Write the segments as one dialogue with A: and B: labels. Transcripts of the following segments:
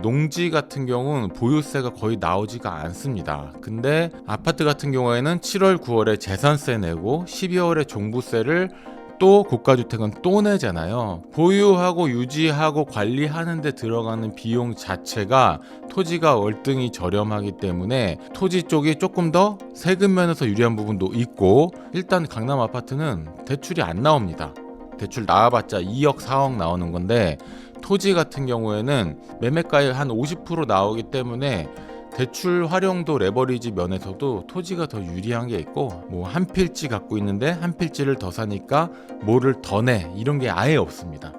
A: 농지 같은 경우는 보유세가 거의 나오지가 않습니다. 근데 아파트 같은 경우에는 7월, 9월에 재산세 내고 12월에 종부세를 또 고가주택은 또 내잖아요. 보유하고 유지하고 관리하는 데 들어가는 비용 자체가 토지가 월등히 저렴하기 때문에 토지 쪽이 조금 더 세금 면에서 유리한 부분도 있고, 일단 강남 아파트는 대출이 안 나옵니다. 대출 나와봤자 2억, 4억 나오는 건데, 토지 같은 경우에는 매매가의 한 50% 나오기 때문에 대출 활용도 레버리지 면에서도 토지가 더 유리한 게 있고, 뭐 한 필지 갖고 있는데 한 필지를 더 사니까 뭐를 더 내, 이런 게 아예 없습니다.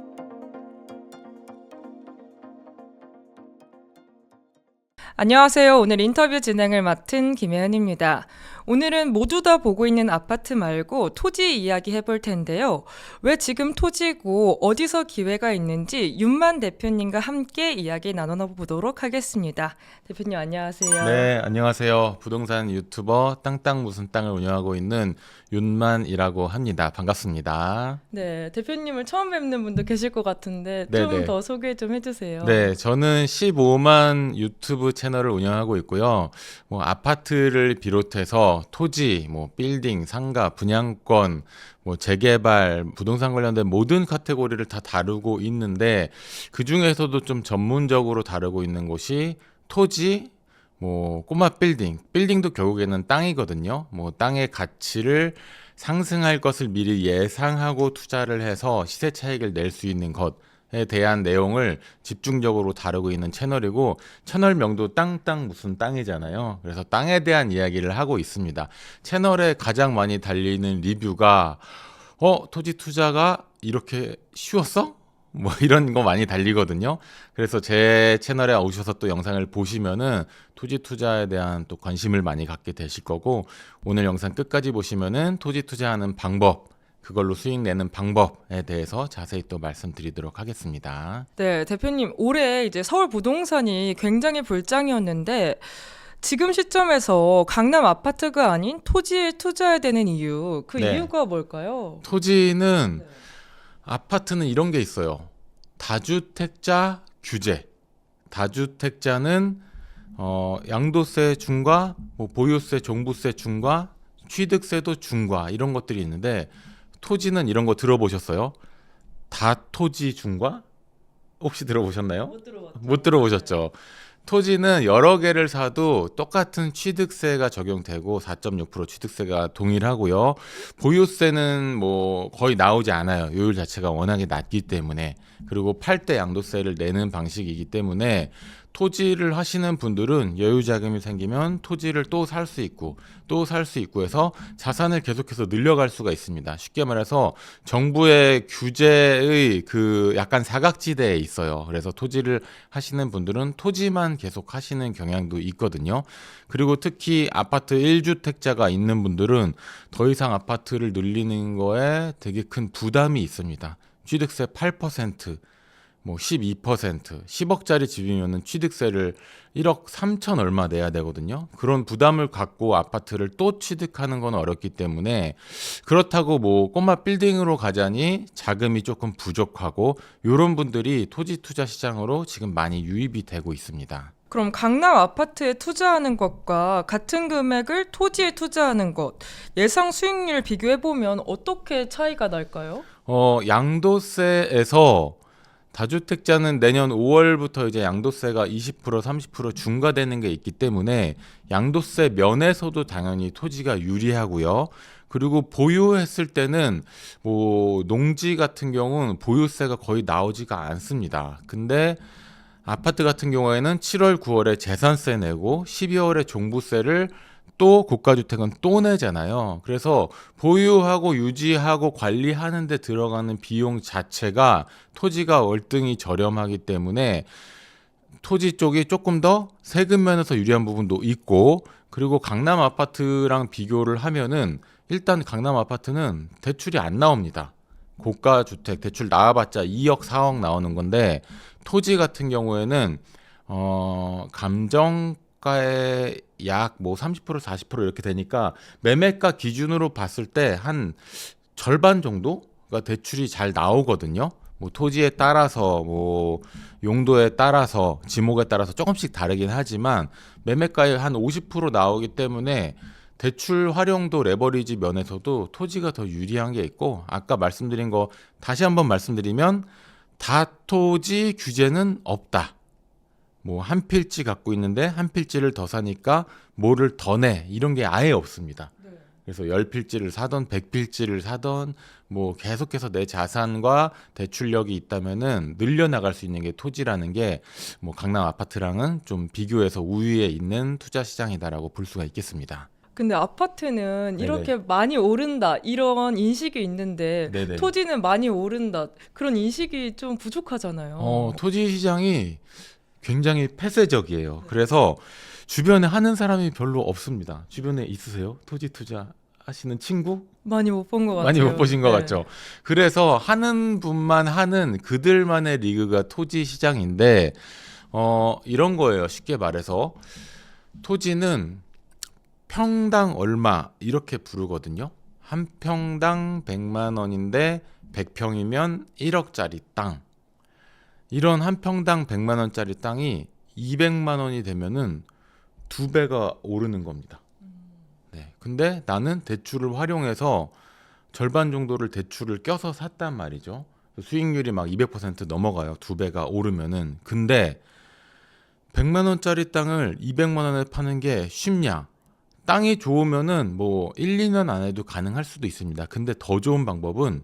B: 안녕하세요. 오늘 인터뷰 진행을 맡은 김혜은입니다. 오늘은 모두 다 보고 있는 아파트 말고 토지 이야기 해볼 텐데요. 왜 지금 토지고 어디서 기회가 있는지 윤만 대표님과 함께 이야기 나눠보도록 하겠습니다. 대표님 안녕하세요.
A: 네, 안녕하세요. 부동산 유튜버 땅땅 무슨 땅을 운영하고 있는 윤만이라고 합니다. 반갑습니다.
B: 네, 대표님을 처음 뵙는 분도 계실 것 같은데
A: 네네.
B: 좀 더 소개 좀 해주세요.
A: 네, 저는 15만 유튜브 채널을 운영하고 있고요. 뭐 아파트를 비롯해서 토지, 뭐 빌딩, 상가, 분양권, 뭐 재개발, 부동산 관련된 모든 카테고리를 다 다루고 있는데, 그 중에서도 좀 전문적으로 다루고 있는 곳이 토지, 뭐 꼬마 빌딩도 결국에는 땅이거든요. 뭐 땅의 가치를 상승할 것을 미리 예상하고 투자를 해서 시세 차익을 낼 수 있는 것에 대한 내용을 집중적으로 다루고 있는 채널이고, 채널명도 땅땅 무슨 땅이잖아요. 그래서 땅에 대한 이야기를 하고 있습니다. 채널에 가장 많이 달리는 리뷰가 토지 투자가 이렇게 쉬웠어? 뭐 이런 거 많이 달리거든요. 그래서 제 채널에 오셔서 또 영상을 보시면은 토지 투자에 대한 또 관심을 많이 갖게 되실 거고, 오늘 영상 끝까지 보시면은 토지 투자하는 방법, 그걸로 수익 내는 방법에 대해서 자세히 또 말씀드리도록 하겠습니다.
B: 네, 대표님 올해 이제 서울 부동산이 굉장히 불장이었는데 지금 시점에서 강남 아파트가 아닌 토지에 투자해야 되는 이유, 그
A: 네.
B: 이유가 뭘까요?
A: 토지는, 아파트는 이런 게 있어요. 다주택자 규제. 다주택자는 양도세 중과, 뭐 보유세, 종부세 중과, 취득세도 중과, 이런 것들이 있는데, 토지는 이런 거 들어보셨어요? 다토지 중과? 혹시 들어보셨나요?
B: 들어봤죠.
A: 못 들어보셨죠? 토지는 여러 개를 사도 똑같은 취득세가 적용되고 4.6% 취득세가 동일하고요. 보유세는 뭐 거의 나오지 않아요. 요율 자체가 워낙에 낮기 때문에. 그리고 팔 때 양도세를 내는 방식이기 때문에 토지를 하시는 분들은 여유 자금이 생기면 토지를 또 살 수 있고 또 살 수 있고 해서 자산을 계속해서 늘려갈 수가 있습니다. 쉽게 말해서 정부의 규제의 그 약간 사각지대에 있어요. 그래서 토지를 하시는 분들은 토지만 계속 하시는 경향도 있거든요. 그리고 특히 아파트 1주택자가 있는 분들은 더 이상 아파트를 늘리는 거에 되게 큰 부담이 있습니다. 취득세 8%, 뭐 12%, 10억짜리 집이면은 취득세를 1억 3천 얼마 내야 되거든요. 그런 부담을 갖고 아파트를 또 취득하는 건 어렵기 때문에, 그렇다고 뭐 꼬마 빌딩으로 가자니 자금이 조금 부족하고, 이런 분들이 토지 투자 시장으로 지금 많이 유입이 되고 있습니다.
B: 그럼 강남 아파트에 투자하는 것과 같은 금액을 토지에 투자하는 것, 예상 수익률 비교해보면 어떻게 차이가 날까요?
A: 양도세에서 다주택자는 내년 5월부터 이제 양도세가 20%, 30% 중과되는 게 있기 때문에 양도세 면에서도 당연히 토지가 유리하고요. 그리고 보유했을 때는 뭐 농지 같은 경우는 보유세가 거의 나오지가 않습니다. 근데 아파트 같은 경우에는 7월, 9월에 재산세 내고 12월에 종부세를 또 고가주택은 또 내잖아요. 그래서 보유하고 유지하고 관리하는 데 들어가는 비용 자체가 토지가 월등히 저렴하기 때문에 토지 쪽이 조금 더 세금 면에서 유리한 부분도 있고, 그리고 강남 아파트랑 비교를 하면은 일단 강남 아파트는 대출이 안 나옵니다. 고가 주택 대출 나와봤자 2억, 4억 나오는 건데, 토지 같은 경우에는 감정가의 약 뭐 30%, 40% 이렇게 되니까 매매가 기준으로 봤을 때 한 절반 정도가 대출이 잘 나오거든요. 뭐 토지에 따라서 뭐 용도에 따라서 지목에 따라서 조금씩 다르긴 하지만 매매가의 한 50% 나오기 때문에 대출 활용도 레버리지 면에서도 토지가 더 유리한 게 있고, 아까 말씀드린 거 다시 한번 말씀드리면 다토지 규제는 없다. 뭐 한 필지 갖고 있는데 한 필지를 더 사니까 뭐를 더 내, 이런 게 아예 없습니다. 그래서 10필지를 사던 100필지를 사던 뭐 계속해서 내 자산과 대출력이 있다면은 늘려나갈 수 있는 게 토지라는 게 뭐 강남 아파트랑은 좀 비교해서 우위에 있는 투자 시장이다라고 볼 수가 있겠습니다.
B: 근데 아파트는
A: 네네.
B: 이렇게 많이 오른다 이런 인식이 있는데
A: 네네.
B: 토지는 많이 오른다 그런 인식이 좀 부족하잖아요.
A: 토지 시장이 굉장히 폐쇄적이에요. 그래서 주변에 하는 사람이 별로 없습니다. 주변에 있으세요? 토지 투자 하시는 친구?
B: 많이 못 본 것 같아요.
A: 많이 못 보신 것
B: 네.
A: 같죠. 그래서 하는 분만 하는 그들만의 리그가 토지 시장인데, 이런 거예요. 쉽게 말해서 토지는 평당 얼마 이렇게 부르거든요. 한 평당 100만 원인데 100평이면 1억짜리 땅. 이런 한 평당 100만 원짜리 땅이 200만 원이 되면은 2배가 오르는 겁니다. 네. 근데 나는 대출을 활용해서 절반 정도를 대출을 껴서 샀단 말이죠. 수익률이 막 200% 넘어가요. 2배가 오르면은. 근데 100만 원짜리 땅을 200만 원에 파는 게 쉽냐? 땅이 좋으면은 뭐 1, 2년 안에도 가능할 수도 있습니다. 근데 더 좋은 방법은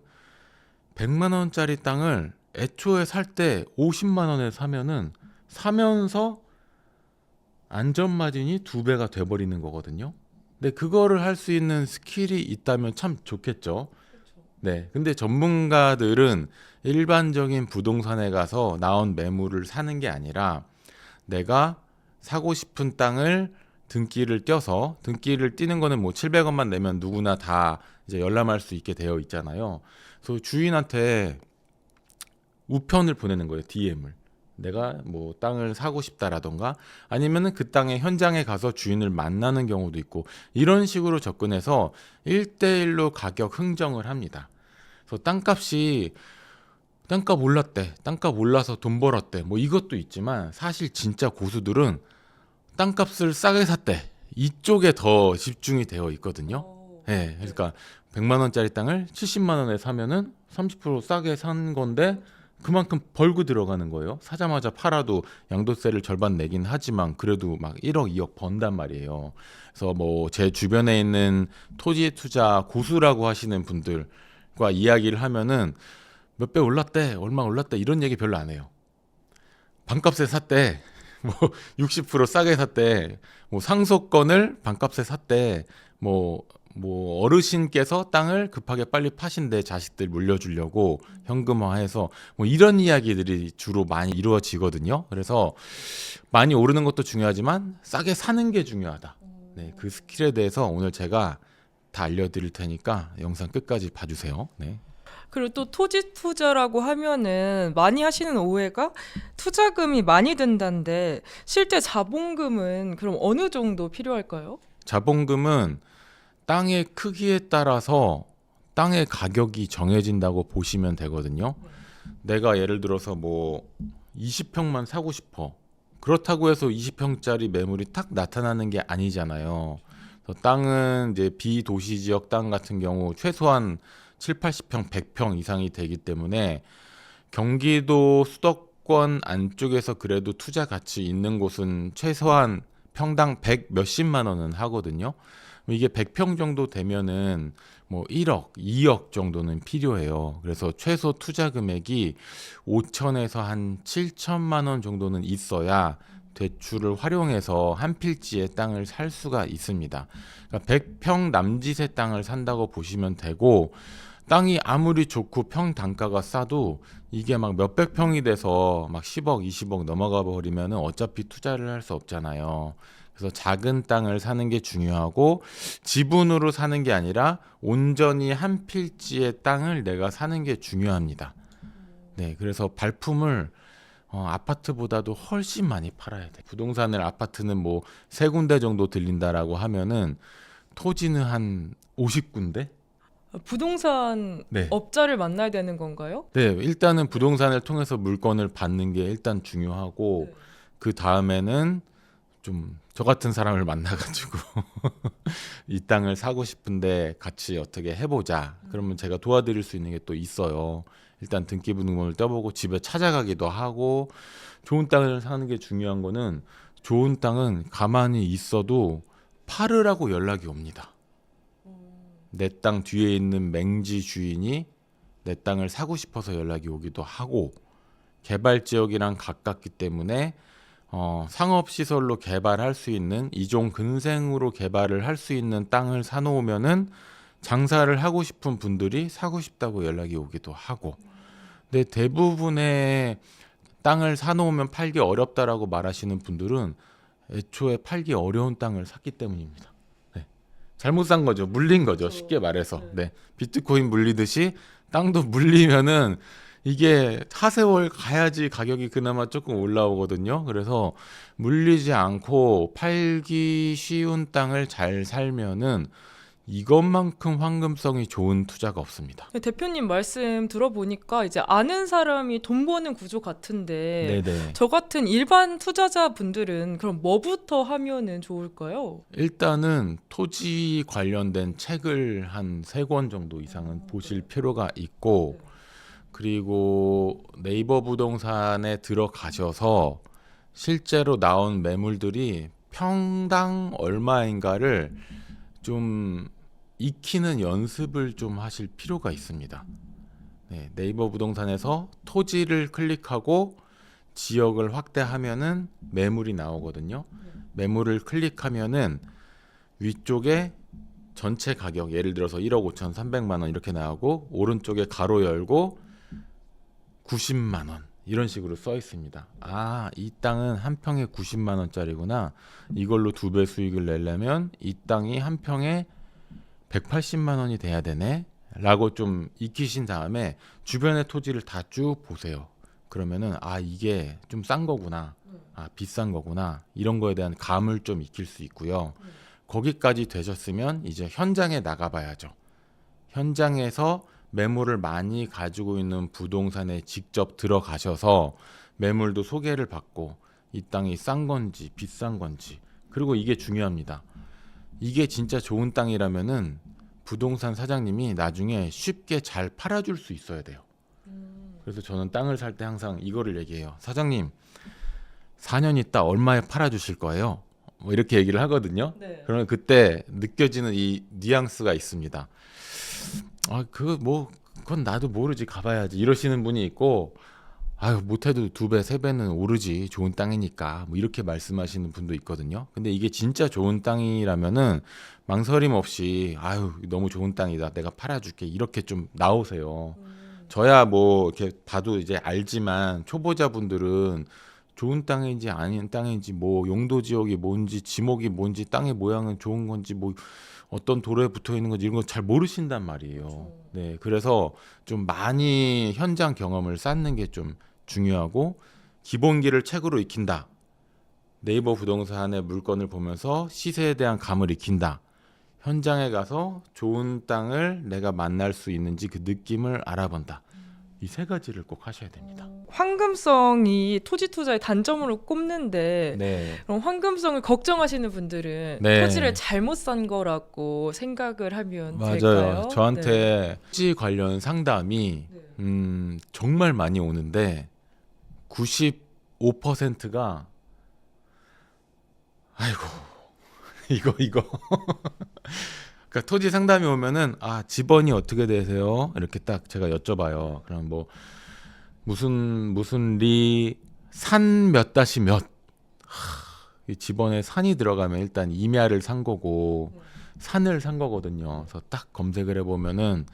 A: 100만 원짜리 땅을 애초에 살 때 50만 원에 사면은 사면서 안전마진이 2배가 돼버리는 거거든요. 근데 그거를 할 수 있는 스킬이 있다면 참 좋겠죠. 네. 근데 전문가들은 일반적인 부동산에 가서 나온 매물을 사는 게 아니라 내가 사고 싶은 땅을 등기를 떼서, 등기를 띄는 거는 뭐 700원만 내면 누구나 다 이제 열람할 수 있게 되어 있잖아요. 그래서 주인한테 우편을 보내는 거예요. DM을. 내가 뭐 땅을 사고 싶다라던가, 아니면은 그 땅의 현장에 가서 주인을 만나는 경우도 있고, 이런 식으로 접근해서 1대1로 가격 흥정을 합니다. 그래서 땅값 올랐대, 땅값 올라서 돈 벌었대, 뭐 이것도 있지만 사실 진짜 고수들은 땅값을 싸게 샀대, 이쪽에 더 집중이 되어 있거든요. 네, 그러니까 100만 원짜리 땅을 70만 원에 사면은 30% 싸게 산 건데 그만큼 벌고 들어가는 거예요. 사자마자 팔아도 양도세를 절반 내긴 하지만 그래도 막 1억, 2억 번단 말이에요. 그래서 뭐 제 주변에 있는 토지 투자 고수라고 하시는 분들과 이야기를 하면은 몇 배 올랐대, 얼마 올랐대, 이런 얘기 별로 안 해요. 반값에 샀대, 뭐 60% 싸게 샀대, 뭐 상속건을 반값에 샀대, 뭐 어르신께서 땅을 급하게 빨리 파신데 자식들 물려주려고 현금화해서, 뭐 이런 이야기들이 주로 많이 이루어지거든요. 그래서 많이 오르는 것도 중요하지만 싸게 사는 게 중요하다. 네, 그 스킬에 대해서 오늘 제가 다 알려드릴 테니까 영상 끝까지 봐주세요. 네.
B: 그리고 또 토지 투자라고 하면은 많이 하시는 오해가 투자금이 많이 든다는데 실제 자본금은 그럼 어느 정도 필요할까요?
A: 자본금은 땅의 크기에 따라서 땅의 가격이 정해진다고 보시면 되거든요. 내가 예를 들어서 뭐 20평만 사고 싶어. 그렇다고 해서 20평짜리 매물이 딱 나타나는 게 아니잖아요. 그래서 땅은 이제 비도시 지역 땅 같은 경우 최소한 7, 80평, 100평 이상이 되기 때문에 경기도 수도권 안쪽에서 그래도 투자 가치 있는 곳은 최소한 평당 100 몇십만 원은 하거든요. 이게 100평 정도 되면은 뭐 1억, 2억 정도는 필요해요. 그래서 최소 투자 금액이 5천에서 한 7천만 원 정도는 있어야 대출을 활용해서 한 필지의 땅을 살 수가 있습니다. 그러니까 100평 남짓의 땅을 산다고 보시면 되고, 땅이 아무리 좋고 평 단가가 싸도 이게 막 몇백 평이 돼서 막 10억, 20억 넘어가 버리면은 어차피 투자를 할 수 없잖아요. 그래서 작은 땅을 사는 게 중요하고, 지분으로 사는 게 아니라 온전히 한 필지의 땅을 내가 사는 게 중요합니다. 네, 그래서 발품을 아파트보다도 훨씬 많이 팔아야 돼. 부동산을, 아파트는 뭐 세 군데 정도 들린다라고 하면은 토지는 한 50군데?
B: 부동산
A: 네.
B: 업자를 만나야 되는 건가요?
A: 네, 일단은 부동산을 통해서 물건을 받는 게 일단 중요하고
B: 네.
A: 그 다음에는 좀 저 같은 사람을 만나가지고 이 땅을 사고 싶은데 같이 어떻게 해보자. 그러면 제가 도와드릴 수 있는 게 또 있어요. 일단 등기부등본을 떼보고 집에 찾아가기도 하고 좋은 땅을 사는 게 중요한 거는 좋은 땅은 가만히 있어도 팔으라고 연락이 옵니다. 내 땅 뒤에 있는 맹지 주인이 내 땅을 사고 싶어서 연락이 오기도 하고 개발 지역이랑 가깝기 때문에 상업시설로 개발할 수 있는 이종 근생으로 개발을 할 수 있는 땅을 사놓으면은 장사를 하고 싶은 분들이 사고 싶다고 연락이 오기도 하고 근데 대부분의 땅을 사놓으면 팔기 어렵다라고 말하시는 분들은 애초에 팔기 어려운 땅을 샀기 때문입니다. 네. 잘못 산 거죠. 물린 거죠. 쉽게 말해서. 네. 비트코인 물리듯이 땅도 물리면은 이게 하세월 가야지 가격이 그나마 조금 올라오거든요. 그래서 물리지 않고 팔기 쉬운 땅을 잘 살면은 이것만큼 황금성이 좋은 투자가 없습니다.
B: 대표님 말씀 들어보니까 이제 아는 사람이 돈 버는 구조 같은데
A: 네네.
B: 저 같은 일반 투자자분들은 그럼 뭐부터 하면은 좋을까요?
A: 일단은 토지 관련된 책을 한 3권 정도 이상은 보실 필요가 있고 그리고 네이버 부동산에 들어가셔서 실제로 나온 매물들이 평당 얼마인가를 좀 익히는 연습을 좀 하실 필요가 있습니다. 네, 네이버 부동산에서 토지를 클릭하고 지역을 확대하면은 매물이 나오거든요. 매물을 클릭하면은 위쪽에 전체 가격 예를 들어서 1억 5,300만 원 이렇게 나오고 오른쪽에 가로 열고 90만 원 이런 식으로 써 있습니다. 아, 이 땅은 한 평에 90만 원짜리구나. 이걸로 2배 수익을 내려면 이 땅이 한 평에 180만 원이 돼야 되네. 라고 좀 익히신 다음에 주변의 토지를 다 쭉 보세요. 그러면은 아, 이게 좀 싼 거구나. 아, 비싼 거구나. 이런 거에 대한 감을 좀 익힐 수 있고요. 거기까지 되셨으면 이제 현장에 나가봐야죠. 현장에서 매물을 많이 가지고 있는 부동산에 직접 들어가셔서 매물도 소개를 받고 이 땅이 싼 건지 비싼 건지 그리고 이게 중요합니다. 이게 진짜 좋은 땅이라면은 부동산 사장님이 나중에 쉽게 잘 팔아줄 수 있어야 돼요. 그래서 저는 땅을 살 때 항상 이거를 얘기해요. 사장님 4년 있다 얼마에 팔아주실 거예요? 뭐 이렇게 얘기를 하거든요.
B: 네.
A: 그러면 그때 느껴지는 이 뉘앙스가 있습니다. 그건 나도 모르지 가봐야지 이러시는 분이 있고 아유 못해도 2배 3배는 오르지 좋은 땅이니까 뭐 이렇게 말씀하시는 분도 있거든요. 근데 이게 진짜 좋은 땅이라면은 망설임 없이 아유 너무 좋은 땅이다 내가 팔아줄게 이렇게 좀 나오세요. 저야 뭐 이렇게 봐도 이제 알지만 초보자분들은 좋은 땅인지 아닌 땅인지 뭐 용도 지역이 뭔지 지목이 뭔지 땅의 모양은 좋은 건지 뭐 어떤 도로에 붙어 있는 건지 이런 거 잘 모르신단 말이에요. 네, 그래서 좀 많이 현장 경험을 쌓는 게 좀 중요하고 기본기를 책으로 익힌다. 네이버 부동산의 물건을 보면서 시세에 대한 감을 익힌다. 현장에 가서 좋은 땅을 내가 만날 수 있는지 그 느낌을 알아본다. 이 3가지를 꼭 하셔야 됩니다.
B: 황금성이 토지 투자의 단점으로 꼽는데
A: 네.
B: 그럼 황금성을 걱정하시는 분들은
A: 네.
B: 토지를 잘못 산 거라고 생각을 하면
A: 맞아요.
B: 될까요?
A: 저한테 토지 관련 상담이 정말 많이 오는데 95%가 아이고 이거 그러니까 토지 상담이 오면은 아 집원이 어떻게 되세요? 이렇게 딱 제가 여쭤봐요. 그럼 뭐 무슨 리 산 몇 다시 몇 이 집원에 산이 들어가면 일단 임야를 산 거고 산을 산 거거든요. 그래서 딱 검색을 해보면은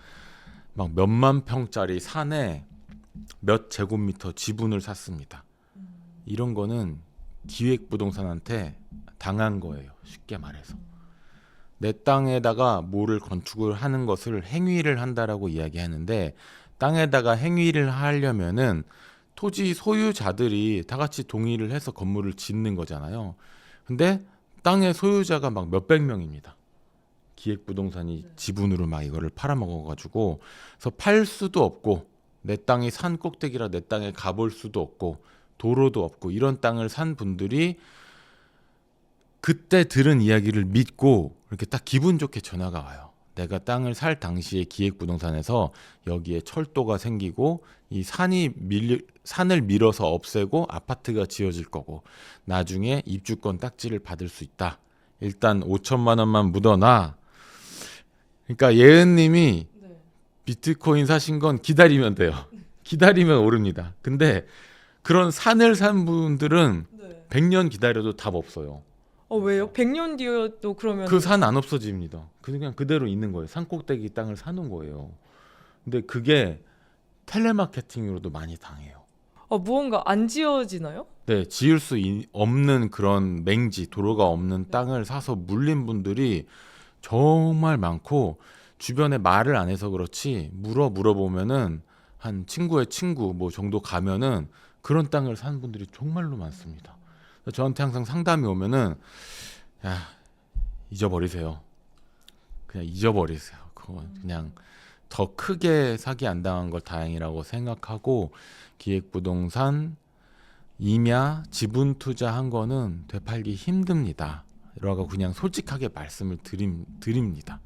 A: 막 몇만 평짜리 산에 몇 제곱미터 지분을 샀습니다. 이런 거는 기획부동산한테 당한 거예요. 쉽게 말해서. 내 땅에다가 뭐를 건축을 하는 것을 행위를 한다라고 이야기하는데 땅에다가 행위를 하려면은 토지 소유자들이 다 같이 동의를 해서 건물을 짓는 거잖아요. 근데 땅의 소유자가 막 몇백 명입니다. 기획부동산이 지분으로 막 이거를 팔아먹어가지고 그래서 팔 수도 없고 내 땅이 산 꼭대기라 내 땅에 가볼 수도 없고 도로도 없고 이런 땅을 산 분들이 그때 들은 이야기를 믿고 이렇게 딱 기분 좋게 전화가 와요. 내가 땅을 살 당시에 기획부동산에서 여기에 철도가 생기고 이 산을 밀어서 없애고 아파트가 지어질 거고 나중에 입주권 딱지를 받을 수 있다. 일단 5천만 원만 묻어놔. 그러니까 예은님이 비트코인 사신 건 기다리면 돼요. 기다리면 오릅니다. 근데 그런 산을 산 분들은 100년 기다려도 답 없어요.
B: 왜요? 100년 뒤에도 그러면
A: 그 산 안 없어집니다. 그냥 그대로 있는 거예요. 산 꼭대기 땅을 사놓은 거예요. 근데 그게 텔레마케팅으로도 많이 당해요.
B: 무언가 안 지어지나요?
A: 네, 지을 수 없는 그런 맹지, 도로가 없는 땅을 사서 물린 분들이 정말 많고 주변에 말을 안 해서 그렇지 물어보면은 한 친구의 친구 뭐 정도 가면은 그런 땅을 산 분들이 정말로 많습니다. 저한테 항상 상담이 오면은 야 잊어버리세요. 그냥 잊어버리세요. 그건 그냥 더 크게 사기 안 당한 걸 다행이라고 생각하고 기획부동산 임야 지분 투자한 거는 되팔기 힘듭니다. 라고 그냥 솔직하게 말씀을 드립니다.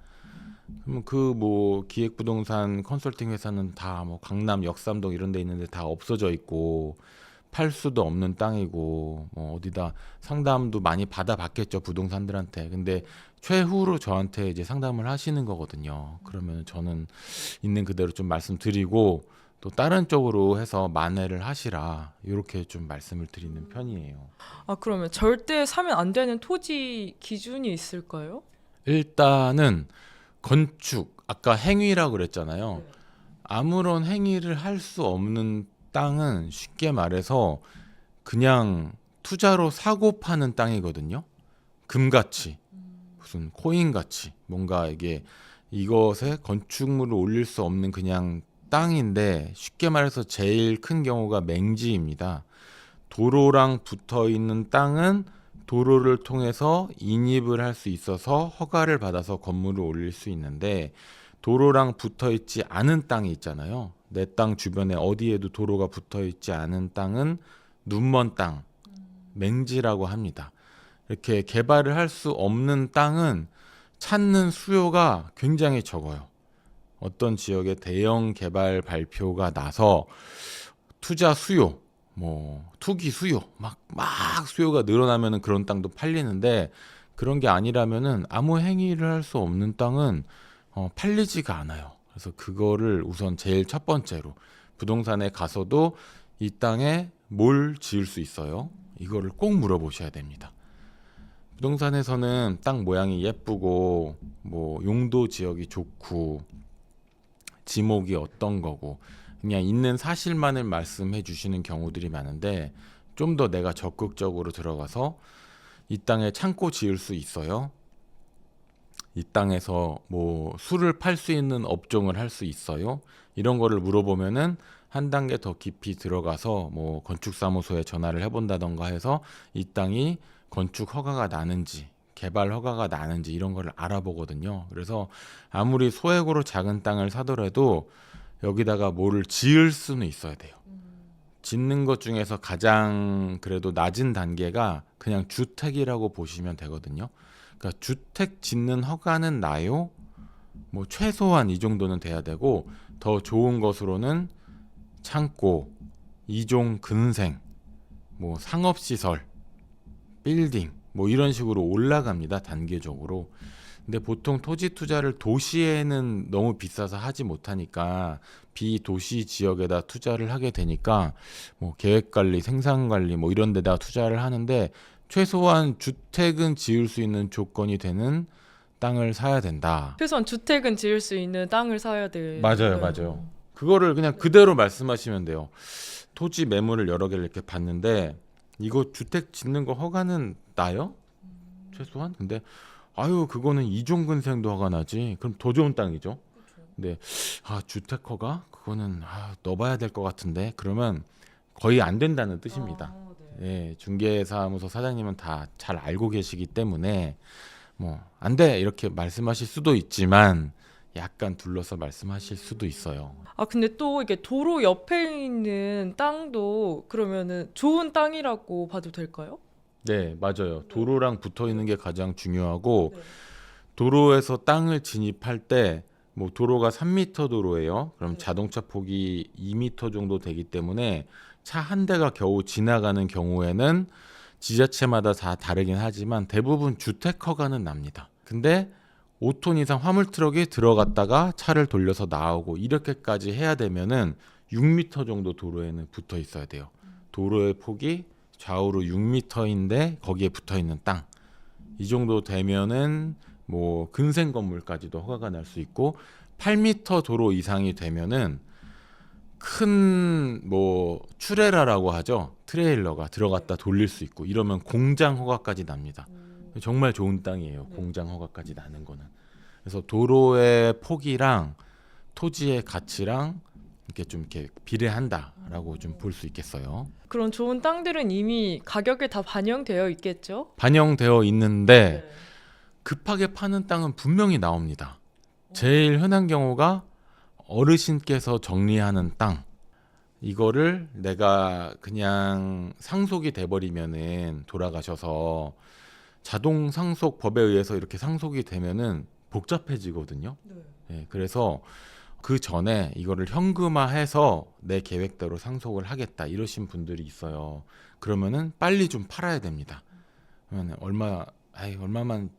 A: 그럼 그 뭐 기획부동산 컨설팅 회사는 다 뭐 강남 역삼동 이런 데 있는데 다 없어져 있고 팔 수도 없는 땅이고 뭐 어디다 상담도 많이 받아봤겠죠 부동산들한테. 근데 최후로 저한테 이제 상담을 하시는 거거든요. 그러면 저는 있는 그대로 좀 말씀드리고 또 다른 쪽으로 해서 만회를 하시라 이렇게 좀 말씀을 드리는 편이에요.
B: 그러면 절대 사면 안 되는 토지 기준이 있을까요?
A: 일단은 건축 아까 행위라고 그랬잖아요. 아무런 행위를 할 수 없는 땅은 쉽게 말해서 그냥 투자로 사고 파는 땅이거든요. 금같이 무슨 코인같이 뭔가 이게 이것에 건축물을 올릴 수 없는 그냥 땅인데 쉽게 말해서 제일 큰 경우가 맹지입니다. 도로랑 붙어 있는 땅은 도로를 통해서 인입을 할 수 있어서 허가를 받아서 건물을 올릴 수 있는데 도로랑 붙어 있지 않은 땅이 있잖아요. 내 땅 주변에 어디에도 도로가 붙어 있지 않은 땅은 눈먼 땅, 맹지라고 합니다. 이렇게 개발을 할 수 없는 땅은 찾는 수요가 굉장히 적어요. 어떤 지역에 대형 개발 발표가 나서 투자 수요, 뭐 투기 수요, 막 수요가 늘어나면은 그런 땅도 팔리는데 그런 게 아니라면은 아무 행위를 할 수 없는 땅은 팔리지가 않아요. 그래서 그거를 우선 제일 첫 번째로 부동산에 가서도 이 땅에 뭘 지을 수 있어요? 이거를 꼭 물어보셔야 됩니다. 부동산에서는 땅 모양이 예쁘고 뭐 용도 지역이 좋고 지목이 어떤 거고 그냥 있는 사실만을 말씀해 주시는 경우들이 많은데 좀 더 내가 적극적으로 들어가서 이 땅에 창고 지을 수 있어요? 이 땅에서 뭐 술을 팔 수 있는 업종을 할 수 있어요? 이런 거를 물어보면은 한 단계 더 깊이 들어가서 뭐 건축사무소에 전화를 해본다던가 해서 이 땅이 건축 허가가 나는지 개발 허가가 나는지 이런 거를 알아보거든요. 그래서 아무리 소액으로 작은 땅을 사더라도 여기다가 뭐를 지을 수는 있어야 돼요. 짓는 것 중에서 가장 그래도 낮은 단계가 그냥 주택이라고 보시면 되거든요. 그러니까 주택 짓는 허가는 나요? 뭐 최소한 이 정도는 돼야 되고 더 좋은 것으로는 창고, 이종 근생, 뭐 상업시설, 빌딩 뭐 이런 식으로 올라갑니다. 단계적으로. 근데 보통 토지 투자를 도시에는 너무 비싸서 하지 못하니까 비도시 지역에다 투자를 하게 되니까 뭐 계획관리, 생산관리 뭐 이런 데다 투자를 하는데 최소한 주택은 지을 수 있는 조건이 되는 땅을 사야 된다.
B: 최소한 주택은 지을 수 있는 땅을 사야 돼.
A: 맞아요. 그거를 그냥 그대로 말씀하시면 돼요. 토지 매물을 여러 개를 이렇게 봤는데 이거 주택 짓는 거 허가는 나요? 최소한? 근데 아유 그거는 이종근생도 허가 나지. 그럼 더 좋은 땅이죠. 근데 주택 허가? 그거는 넣어봐야 될 것 같은데 그러면 거의 안 된다는 뜻입니다. 네, 중개사무소 사장님은 다 잘 알고 계시기 때문에 뭐 안 돼 이렇게 말씀하실 수도 있지만 약간 둘러서 말씀하실 수도 있어요.
B: 아, 근데 또 이게 도로 옆에 있는 땅도 그러면은 좋은 땅이라고 봐도 될까요?
A: 네, 맞아요. 도로랑 붙어 있는 게 가장 중요하고
B: 네.
A: 도로에서 땅을 진입할 때 뭐 도로가 3m 도로예요. 그럼
B: 네.
A: 자동차 폭이 2m 정도 되기 때문에 차 한 대가 겨우 지나가는 경우에는 지자체마다 다 다르긴 하지만 대부분 주택 허가는 납니다. 근데 5톤 이상 화물 트럭이 들어갔다가 차를 돌려서 나오고 이렇게까지 해야 되면은 6m 정도 도로에는 붙어 있어야 돼요. 도로의 폭이 좌우로 6m인데 거기에 붙어 있는 땅. 이 정도 되면은 뭐 근생 건물까지도 허가가 날 수 있고 8m 도로 이상이 되면은 큰 뭐 추레라라고 하죠. 트레일러가 들어갔다 돌릴 수 있고 이러면 공장 허가까지 납니다. 정말 좋은 땅이에요.
B: 네.
A: 공장 허가까지 나는 거는. 그래서 도로의 폭이랑 토지의 가치랑 이렇게 좀 이렇게 비례한다라고 좀 볼 수 있겠어요.
B: 그런 좋은 땅들은 이미 가격에 다 반영되어 있겠죠?
A: 반영되어 있는데
B: 네.
A: 급하게 파는 땅은 분명히 나옵니다. 제일 흔한 경우가 어르신께서 정리하는 땅. 이거를 내가 그냥 상속이 돼버리면은 돌아가셔서 자동 상속 법에 의해서 이렇게 상속이 되면은 복잡해지거든요.
B: 네.
A: 예, 그래서 그 전에 이거를 현금화해서 내 계획대로 상속을 하겠다 이러신 분들이 있어요. 그러면은 빨리 좀 팔아야 됩니다. 그러면 얼마만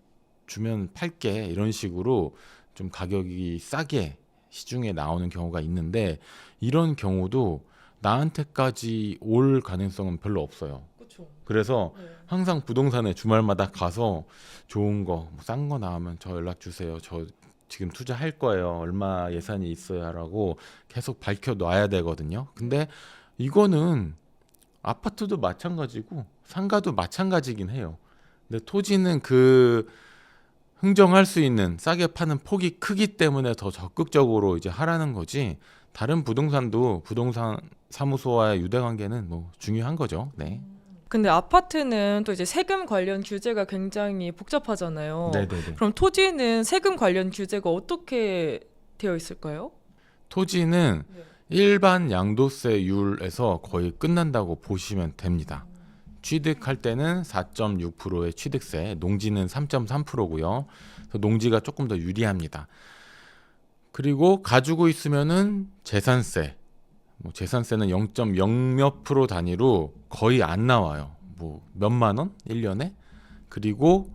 A: 주면 팔게 이런 식으로 좀 가격이 싸게 시중에 나오는 경우가 있는데 이런 경우도 나한테까지 올 가능성은 별로 없어요.
B: 그렇죠.
A: 그래서
B: 네.
A: 항상 부동산에 주말마다 가서 좋은 거, 싼 거 나오면 저 연락 주세요. 저 지금 투자할 거예요. 얼마 예산이 있어야라고 계속 밝혀 놔야 되거든요. 근데 이거는 아파트도 마찬가지고 상가도 마찬가지긴 해요. 근데 토지는 그 흥정할 수 있는 싸게 파는 폭이 크기 때문에 더 적극적으로 이제 하라는 거지. 다른 부동산도 부동산 사무소와의 유대 관계는 뭐 중요한 거죠. 네.
B: 근데 아파트는 또 이제 세금 관련 규제가 굉장히 복잡하잖아요.
A: 네네네.
B: 그럼 토지는 세금 관련 규제가 어떻게 되어 있을까요?
A: 토지는
B: 네.
A: 일반 양도세율에서 거의 끝난다고 보시면 됩니다. 취득할 때는 4.6%의 취득세, 농지는 3.3%고요. 그래서 농지가 조금 더 유리합니다. 그리고 가지고 있으면은 재산세, 뭐 재산세는 0.0 몇 프로 단위로 거의 안 나와요. 뭐 몇만 원? 1년에? 그리고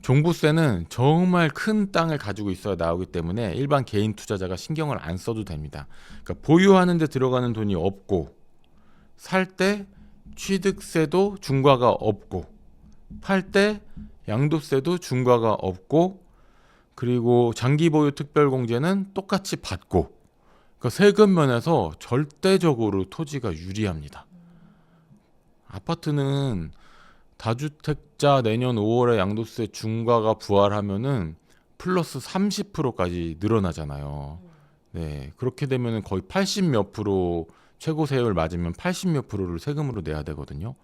A: 종부세는 정말 큰 땅을 가지고 있어야 나오기 때문에 일반 개인 투자자가 신경을 안 써도 됩니다. 그러니까 보유하는 데 들어가는 돈이 없고 살 때 취득세도 중과가 없고 팔 때 양도세도 중과가 없고 그리고 장기 보유 특별공제는 똑같이 받고 그러니까 세금 면에서 절대적으로 토지가 유리합니다. 아파트는 다주택자 내년 5월에 양도세 중과가 부활하면은 플러스 30%까지 늘어나잖아요. 네, 그렇게 되면은 거의 80 몇 프로 최고 세율 맞으면 80 몇 프로를 세금으로 내야 되거든요.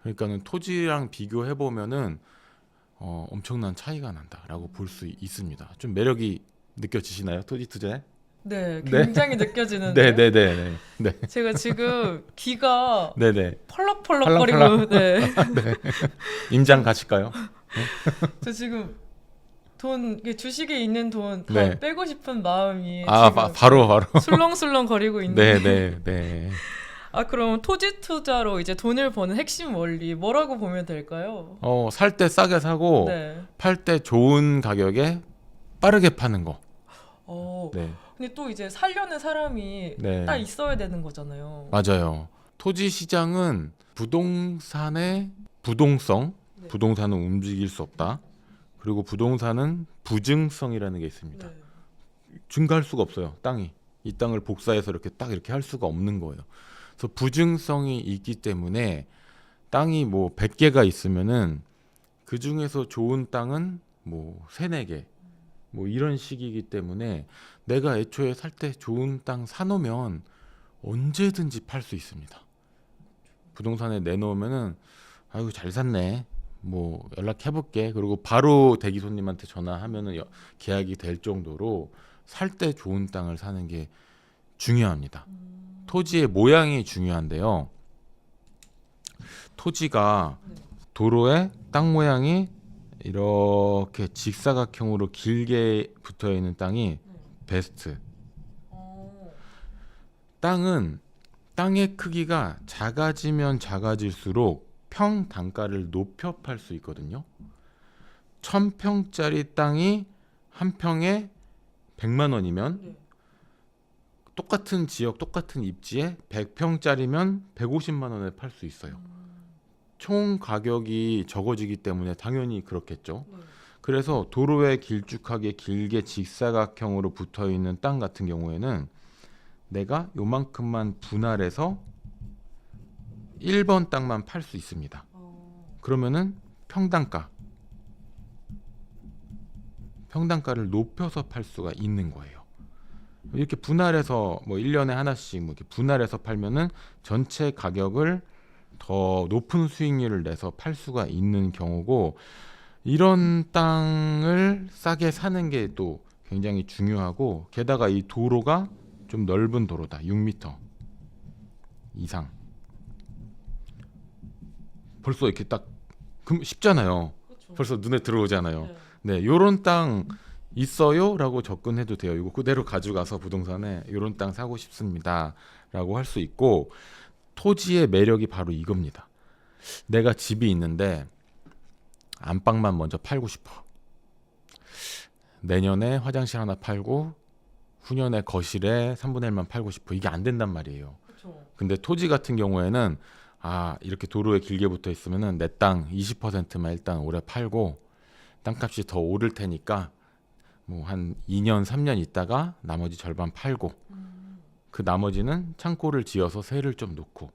A: 그러니까는 토지랑 비교해 보면은 엄청난 차이가 난다라고 볼 수 있습니다. 좀 매력이 느껴지시나요, 토지 투자에?
B: 네,
A: 네.
B: 굉장히 느껴지는데요.
A: 네네네. 네.
B: 제가 지금 귀가
A: 네네.
B: 펄럭펄럭거리고, 네.
A: 임장 가실까요?
B: 저 지금 이게 주식에 있는 돈 다
A: 네.
B: 빼고 싶은 마음이
A: 아,
B: 지금
A: 바로.
B: 술렁술렁 거리고 있는데.
A: 네.
B: 아, 그럼 토지 투자로 이제 돈을 버는 핵심 원리 뭐라고 보면 될까요?
A: 살 때 싸게 사고
B: 네.
A: 팔 때 좋은 가격에 빠르게 파는 거.
B: 어,
A: 네.
B: 근데 또 이제 살려는 사람이
A: 네.
B: 딱 있어야 되는 거잖아요.
A: 맞아요. 토지 시장은 부동산의 부동성,
B: 네.
A: 부동산은 움직일 수 없다. 그리고 부동산은 부증성이라는 게 있습니다.
B: 네.
A: 증가할 수가 없어요. 땅이. 이 땅을 복사해서 이렇게 할 수가 없는 거예요. 그래서 부증성이 있기 때문에 땅이 뭐 100개가 있으면은 그 중에서 좋은 땅은 뭐 3, 4개 뭐 이런 식이기 때문에 내가 애초에 살 때 좋은 땅 사놓으면 언제든지 팔 수 있습니다. 부동산에 내놓으면은 아이고 잘 샀네 뭐 연락해볼게. 그리고 바로 대기 손님한테 전화하면은 계약이 될 정도로 살 때 좋은 땅을 사는 게 중요합니다. 토지의 모양이 중요한데요. 토지가 도로에 땅 모양이 이렇게 직사각형으로 길게 붙어 있는 땅이 베스트. 땅의 크기가 작아지면 작아질수록 평 단가를 높여 팔 수 있거든요. 1000평짜리 땅이 한 평에 100만 원이면 똑같은 지역, 똑같은 입지에 100평짜리면 150만 원에 팔 수 있어요. 총 가격이 적어지기 때문에 당연히 그렇겠죠. 그래서 도로에 길쭉하게 길게 직사각형으로 붙어 있는 땅 같은 경우에는 내가 요만큼만 분할해서 1번 땅만 팔 수 있습니다. 그러면은 평단가를 높여서 팔 수가 있는 거예요. 이렇게 분할해서 뭐 1년에 하나씩 뭐 이렇게 분할해서 팔면은 전체 가격을 더 높은 수익률을 내서 팔 수가 있는 경우고, 이런 땅을 싸게 사는 게 또 굉장히 중요하고, 게다가 이 도로가 좀 넓은 도로다. 6m 이상. 벌써 이렇게 딱 쉽잖아요.
B: 그렇죠.
A: 벌써 눈에 들어오잖아요. 네, 요런 땅 있어요? 라고 접근해도 돼요. 이거 그대로 가져가서 부동산에 요런 땅 사고 싶습니다 라고 할 수 있고, 토지의 매력이 바로 이겁니다. 내가 집이 있는데 안방만 먼저 팔고 싶어. 내년에 화장실 하나 팔고 후년에 거실에 3분의 1만 팔고 싶어. 이게 안 된단 말이에요.
B: 그렇죠.
A: 근데 토지 같은 경우에는 이렇게 도로에 길게 붙어 있으면은 내 땅 20%만 일단 올해 팔고 땅값이 더 오를 테니까 뭐 한 2년 3년 있다가 나머지 절반 팔고 그 나머지는 창고를 지어서 세를 좀 놓고,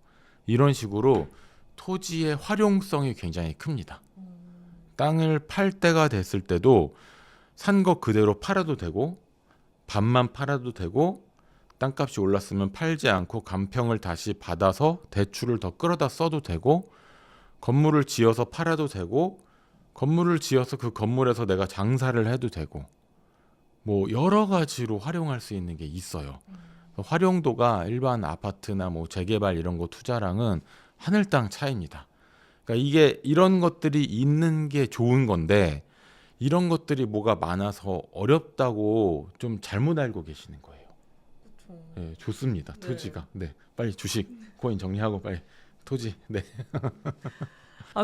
A: 이런 식으로 토지의 활용성이 굉장히 큽니다. 땅을 팔 때가 됐을 때도 산 거 그대로 팔아도 되고 반만 팔아도 되고, 땅값이 올랐으면 팔지 않고 간평을 다시 받아서 대출을 더 끌어다 써도 되고, 건물을 지어서 팔아도 되고, 건물을 지어서 그 건물에서 내가 장사를 해도 되고, 뭐 여러 가지로 활용할 수 있는 게 있어요. 활용도가 일반 아파트나 뭐 재개발 이런 거 투자랑은 하늘 땅 차이입니다. 그러니까 이게 이런 것들이 있는 게 좋은 건데, 이런 것들이 뭐가 많아서 어렵다고 좀 잘못 알고 계시는 거예요.
B: 그렇죠.
A: 네, 좋습니다.
B: 네.
A: 토지가. 네, 빨리 주식, 코인 정리하고 빨리 토지. 네.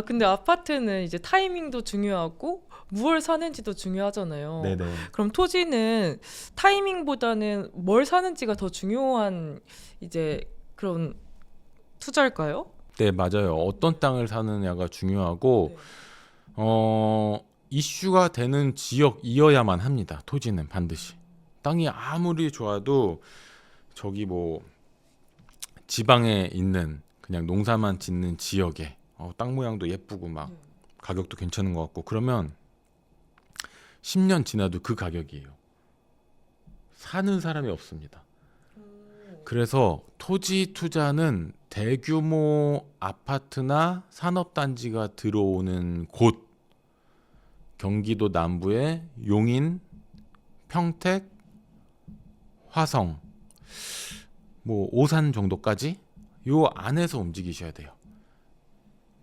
B: 근데 아파트는 이제 타이밍도 중요하고 무얼 사는지도 중요하잖아요.
A: 네네.
B: 그럼 토지는 타이밍보다는 뭘 사는지가 더 중요한 이제 그런 투자일까요?
A: 네, 맞아요. 어떤 땅을 사느냐가 중요하고, 이슈가 되는 지역이어야만 합니다. 토지는 반드시. 땅이 아무리 좋아도 저기 뭐 지방에 있는 그냥 농사만 짓는 지역에 땅 모양도 예쁘고 막 가격도 괜찮은 것 같고, 그러면 10년 지나도 그 가격이에요. 사는 사람이 없습니다. 그래서 토지 투자는 대규모 아파트나 산업단지가 들어오는 곳, 경기도 남부의 용인, 평택, 화성, 뭐 오산 정도까지 요 안에서 움직이셔야 돼요.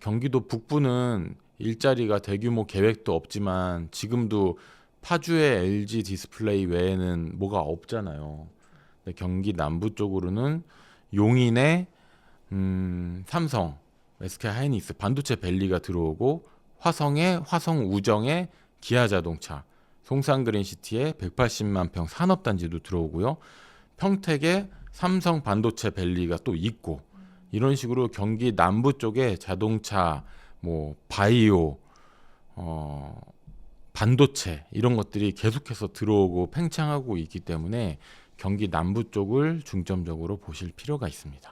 A: 경기도 북부는 일자리가 대규모 계획도 없지만 지금도 파주의 LG 디스플레이 외에는 뭐가 없잖아요. 근데 경기 남부 쪽으로는 용인의 삼성, SK 하이닉스, 반도체 밸리가 들어오고, 화성의 화성 우정의 기아자동차, 송산 그린시티의 180만 평 산업단지도 들어오고요. 평택의 삼성 반도체 밸리가 또 있고, 이런 식으로 경기 남부 쪽에 자동차, 뭐 바이오, 반도체 이런 것들이 계속해서 들어오고 팽창하고 있기 때문에 경기 남부 쪽을 중점적으로 보실 필요가 있습니다.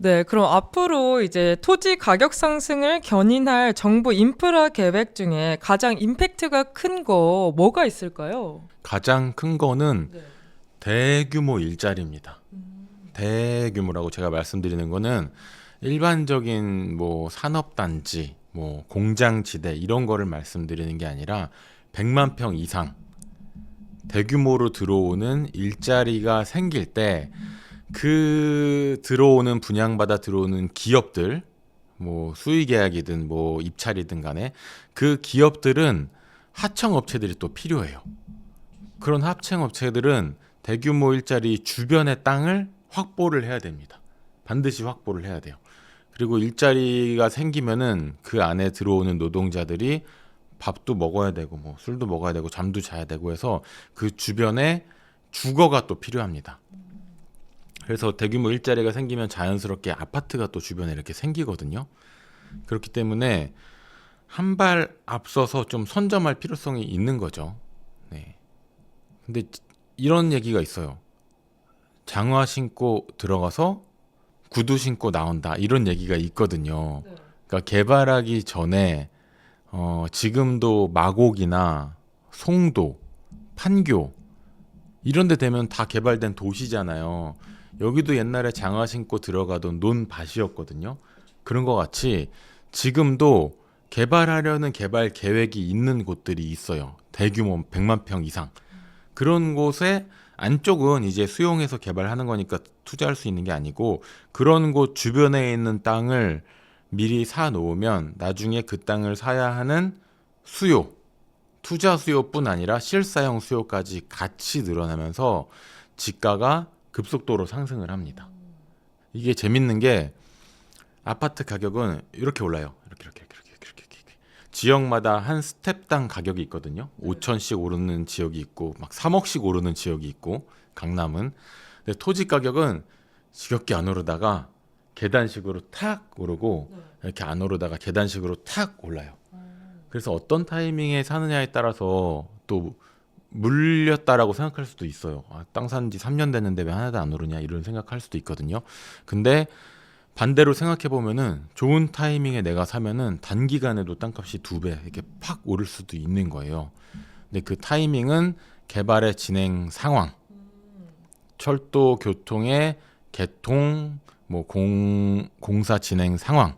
B: 네, 그럼 앞으로 이제 토지 가격 상승을 견인할 정부 인프라 계획 중에 가장 임팩트가 큰 거 뭐가 있을까요?
A: 가장 큰 거는 대규모 일자리입니다. 대규모라고 제가 말씀드리는 거는 일반적인 뭐 산업단지, 뭐 공장지대 이런 거를 말씀드리는 게 아니라 100만 평 이상 대규모로 들어오는 일자리가 생길 때 그 들어오는 분양받아 들어오는 기업들 뭐 수의계약이든 뭐 입찰이든 간에 그 기업들은 하청업체들이 또 필요해요. 그런 하청업체들은 대규모 일자리 주변의 땅을 확보를 해야 됩니다. 반드시 확보를 해야 돼요. 그리고 일자리가 생기면은 그 안에 들어오는 노동자들이 밥도 먹어야 되고 뭐 술도 먹어야 되고 잠도 자야 되고 해서 그 주변에 주거가 또 필요합니다. 그래서 대규모 일자리가 생기면 자연스럽게 아파트가 또 주변에 이렇게 생기거든요. 그렇기 때문에 한 발 앞서서 좀 선점할 필요성이 있는 거죠. 네. 근데 이런 얘기가 있어요. 장화 신고 들어가서 구두 신고 나온다. 이런 얘기가 있거든요. 그러니까 개발하기 전에 지금도 마곡이나 송도, 판교 이런 데 되면 다 개발된 도시잖아요. 여기도 옛날에 장화 신고 들어가던 논밭이었거든요. 그런 것 같이 지금도 개발하려는 개발 계획이 있는 곳들이 있어요. 대규모 100만 평 이상. 그런 곳에 안쪽은 이제 수용해서 개발하는 거니까 투자할 수 있는 게 아니고 그런 곳 주변에 있는 땅을 미리 사 놓으면 나중에 그 땅을 사야 하는 수요, 투자 수요뿐 아니라 실사용 수요까지 같이 늘어나면서 지가가 급속도로 상승을 합니다. 이게 재밌는 게 아파트 가격은 이렇게 올라요. 이렇게. 지역마다 한 스텝당 가격이 있거든요. 5천씩 오르는 지역이 있고 막 3억씩 오르는 지역이 있고 강남은. 근데 토지 가격은 지겹게 안 오르다가 계단식으로 탁 오르고 이렇게 안 오르다가 계단식으로 탁 올라요. 그래서 어떤 타이밍에 사느냐에 따라서 또 물렸다라고 생각할 수도 있어요. 땅 산 지 3년 됐는데 왜 하나도 안 오르냐 이런 생각할 수도 있거든요. 근데 반대로 생각해 보면은 좋은 타이밍에 내가 사면은 단기간에도 땅값이 2배 이렇게 팍 오를 수도 있는 거예요. 근데 그 타이밍은 개발의 진행 상황, 철도 교통의 개통, 뭐 공사 진행 상황,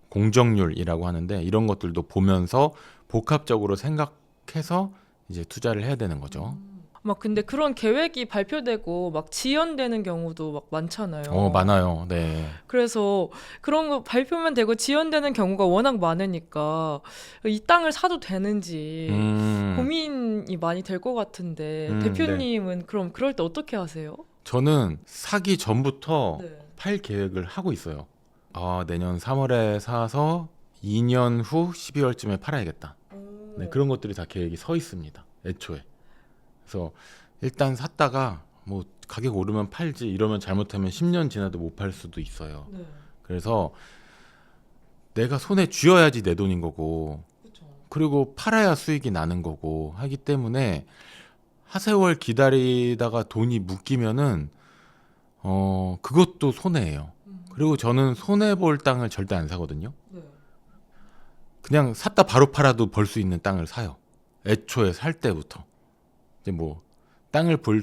A: 공정률이라고 하는데 이런 것들도 보면서 복합적으로 생각해서 이제 투자를 해야 되는 거죠.
B: 막 근데 그런 계획이 발표되고 막 지연되는 경우도 막 많잖아요.
A: 많아요. 네.
B: 그래서 그런 거 발표만 되고 지연되는 경우가 워낙 많으니까 이 땅을 사도 되는지 고민이 많이 될 것 같은데
A: 네.
B: 대표님은 그럼 그럴 때 어떻게 하세요?
A: 저는 사기 전부터
B: 네.
A: 팔 계획을 하고 있어요. 내년 3월에 사서 2년 후 12월쯤에 팔아야겠다. 네, 그런 것들이 다 계획이 서 있습니다. 애초에. 그래서 일단 샀다가 뭐 가격 오르면 팔지 이러면 잘못하면 10년 지나도 못 팔 수도 있어요.
B: 네.
A: 그래서 내가 손에 쥐어야지 내 돈인 거고
B: 그렇죠.
A: 그리고 팔아야 수익이 나는 거고 하기 때문에 하세월 기다리다가 돈이 묶이면은 그것도 손해예요. 그리고 저는 손해 볼 땅을 절대 안 사거든요.
B: 네.
A: 그냥 샀다 바로 팔아도 벌 수 있는 땅을 사요. 애초에 살 때부터. 이제 뭐 땅을 볼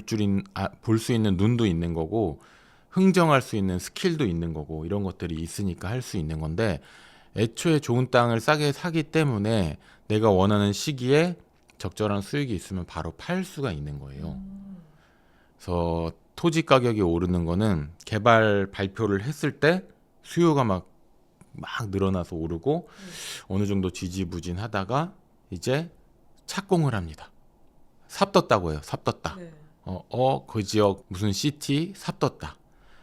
A: 수 있는 눈도 있는 거고 흥정할 수 있는 스킬도 있는 거고 이런 것들이 있으니까 할 수 있는 건데 애초에 좋은 땅을 싸게 사기 때문에 내가 원하는 시기에 적절한 수익이 있으면 바로 팔 수가 있는 거예요. 그래서 토지 가격이 오르는 거는 개발 발표를 했을 때 수요가 막 늘어나서 오르고 어느 정도 지지부진하다가 이제 착공을 합니다. 삽 떴다고 해요. 삽 떴다.
B: 네.
A: 그 지역 무슨 시티 삽 떴다.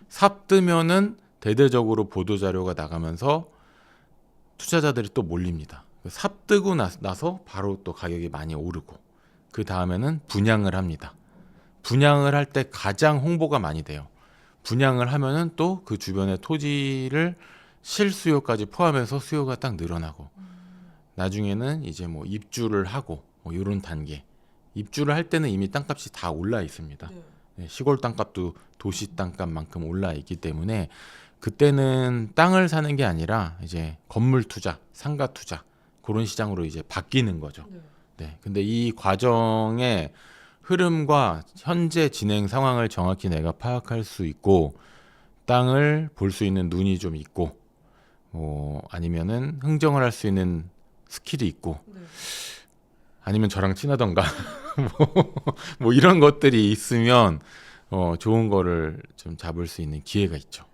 A: 삽 뜨면은 대대적으로 보도 자료가 나가면서 투자자들이 또 몰립니다. 삽 뜨고 나서 바로 또 가격이 많이 오르고 그 다음에는 분양을 합니다. 분양을 할 때 가장 홍보가 많이 돼요. 분양을 하면은 또 그 주변의 토지를 실수요까지 포함해서 수요가 딱 늘어나고 나중에는 이제 뭐 입주를 하고 뭐 이런 단계. 입주를 할 때는 이미 땅값이 다 올라 있습니다. 네, 시골 땅값도 도시 땅값만큼 올라 있기 때문에 그때는 땅을 사는 게 아니라 이제 건물 투자, 상가 투자 그런 시장으로 이제 바뀌는 거죠. 네. 근데 이 과정의 흐름과 현재 진행 상황을 정확히 내가 파악할 수 있고 땅을 볼 수 있는 눈이 좀 있고 뭐 아니면은 흥정을 할 수 있는 스킬이 있고
B: 네.
A: 아니면 저랑 친하던가 뭐 이런 것들이 있으면 좋은 거를 좀 잡을 수 있는 기회가 있죠.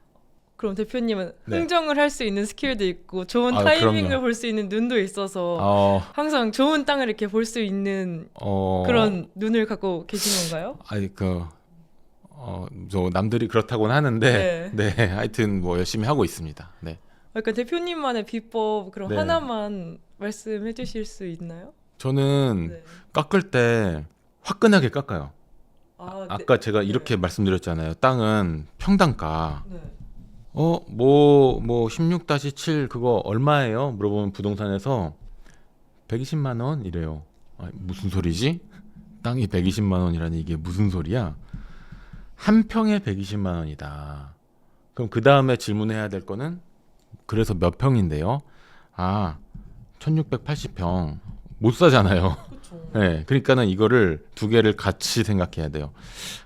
B: 그럼 대표님은
A: 네.
B: 흥정을 할 수 있는 스킬도 있고 좋은
A: 아,
B: 타이밍을
A: 그럼요.
B: 볼 수 있는 눈도 있어서
A: 어,
B: 항상 좋은 땅을 이렇게 볼 수 있는 그런 눈을 갖고 계신 건가요?
A: 아니 남들이 그렇다고는 하는데
B: 네.
A: 네, 하여튼 뭐 열심히 하고 있습니다. 네.
B: 약간 대표님만의 비법 그럼
A: 네.
B: 하나만 말씀해 주실 수 있나요?
A: 저는
B: 네.
A: 깎을 때 화끈하게 깎아요.
B: 아,
A: 아까 제가 이렇게 말씀드렸잖아요. 땅은 평당가.
B: 네.
A: 뭐 16-7 그거 얼마예요? 물어보면 부동산에서 120만 원 이래요. 무슨 소리지? 땅이 120만 원이라니 이게 무슨 소리야? 한 평에 120만 원이다. 그럼 그 다음에 질문해야 될 거는 그래서 몇 평인데요? 1680평 못 사잖아요.
B: 그렇죠.
A: 네, 그러니까는 이거를 두 개를 같이 생각해야 돼요.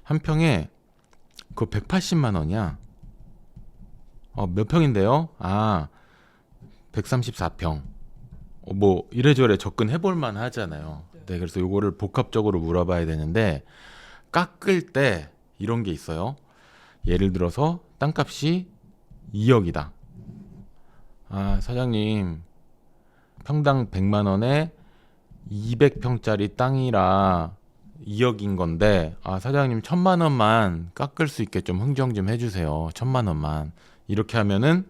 A: 한 평에 그거 180만 원이야. 몇 평인데요? 134평. 뭐 이래저래 접근해 볼 만 하잖아요. 네, 그래서 요거를 복합적으로 물어봐야 되는데 깎을 때 이런 게 있어요. 예를 들어서 땅값이 2억이다. 사장님 평당 100만 원에 200평짜리 땅이라 2억인 건데 사장님 1000만 원만 깎을 수 있게 좀 흥정 좀 해주세요. 1000만 원만. 이렇게 하면은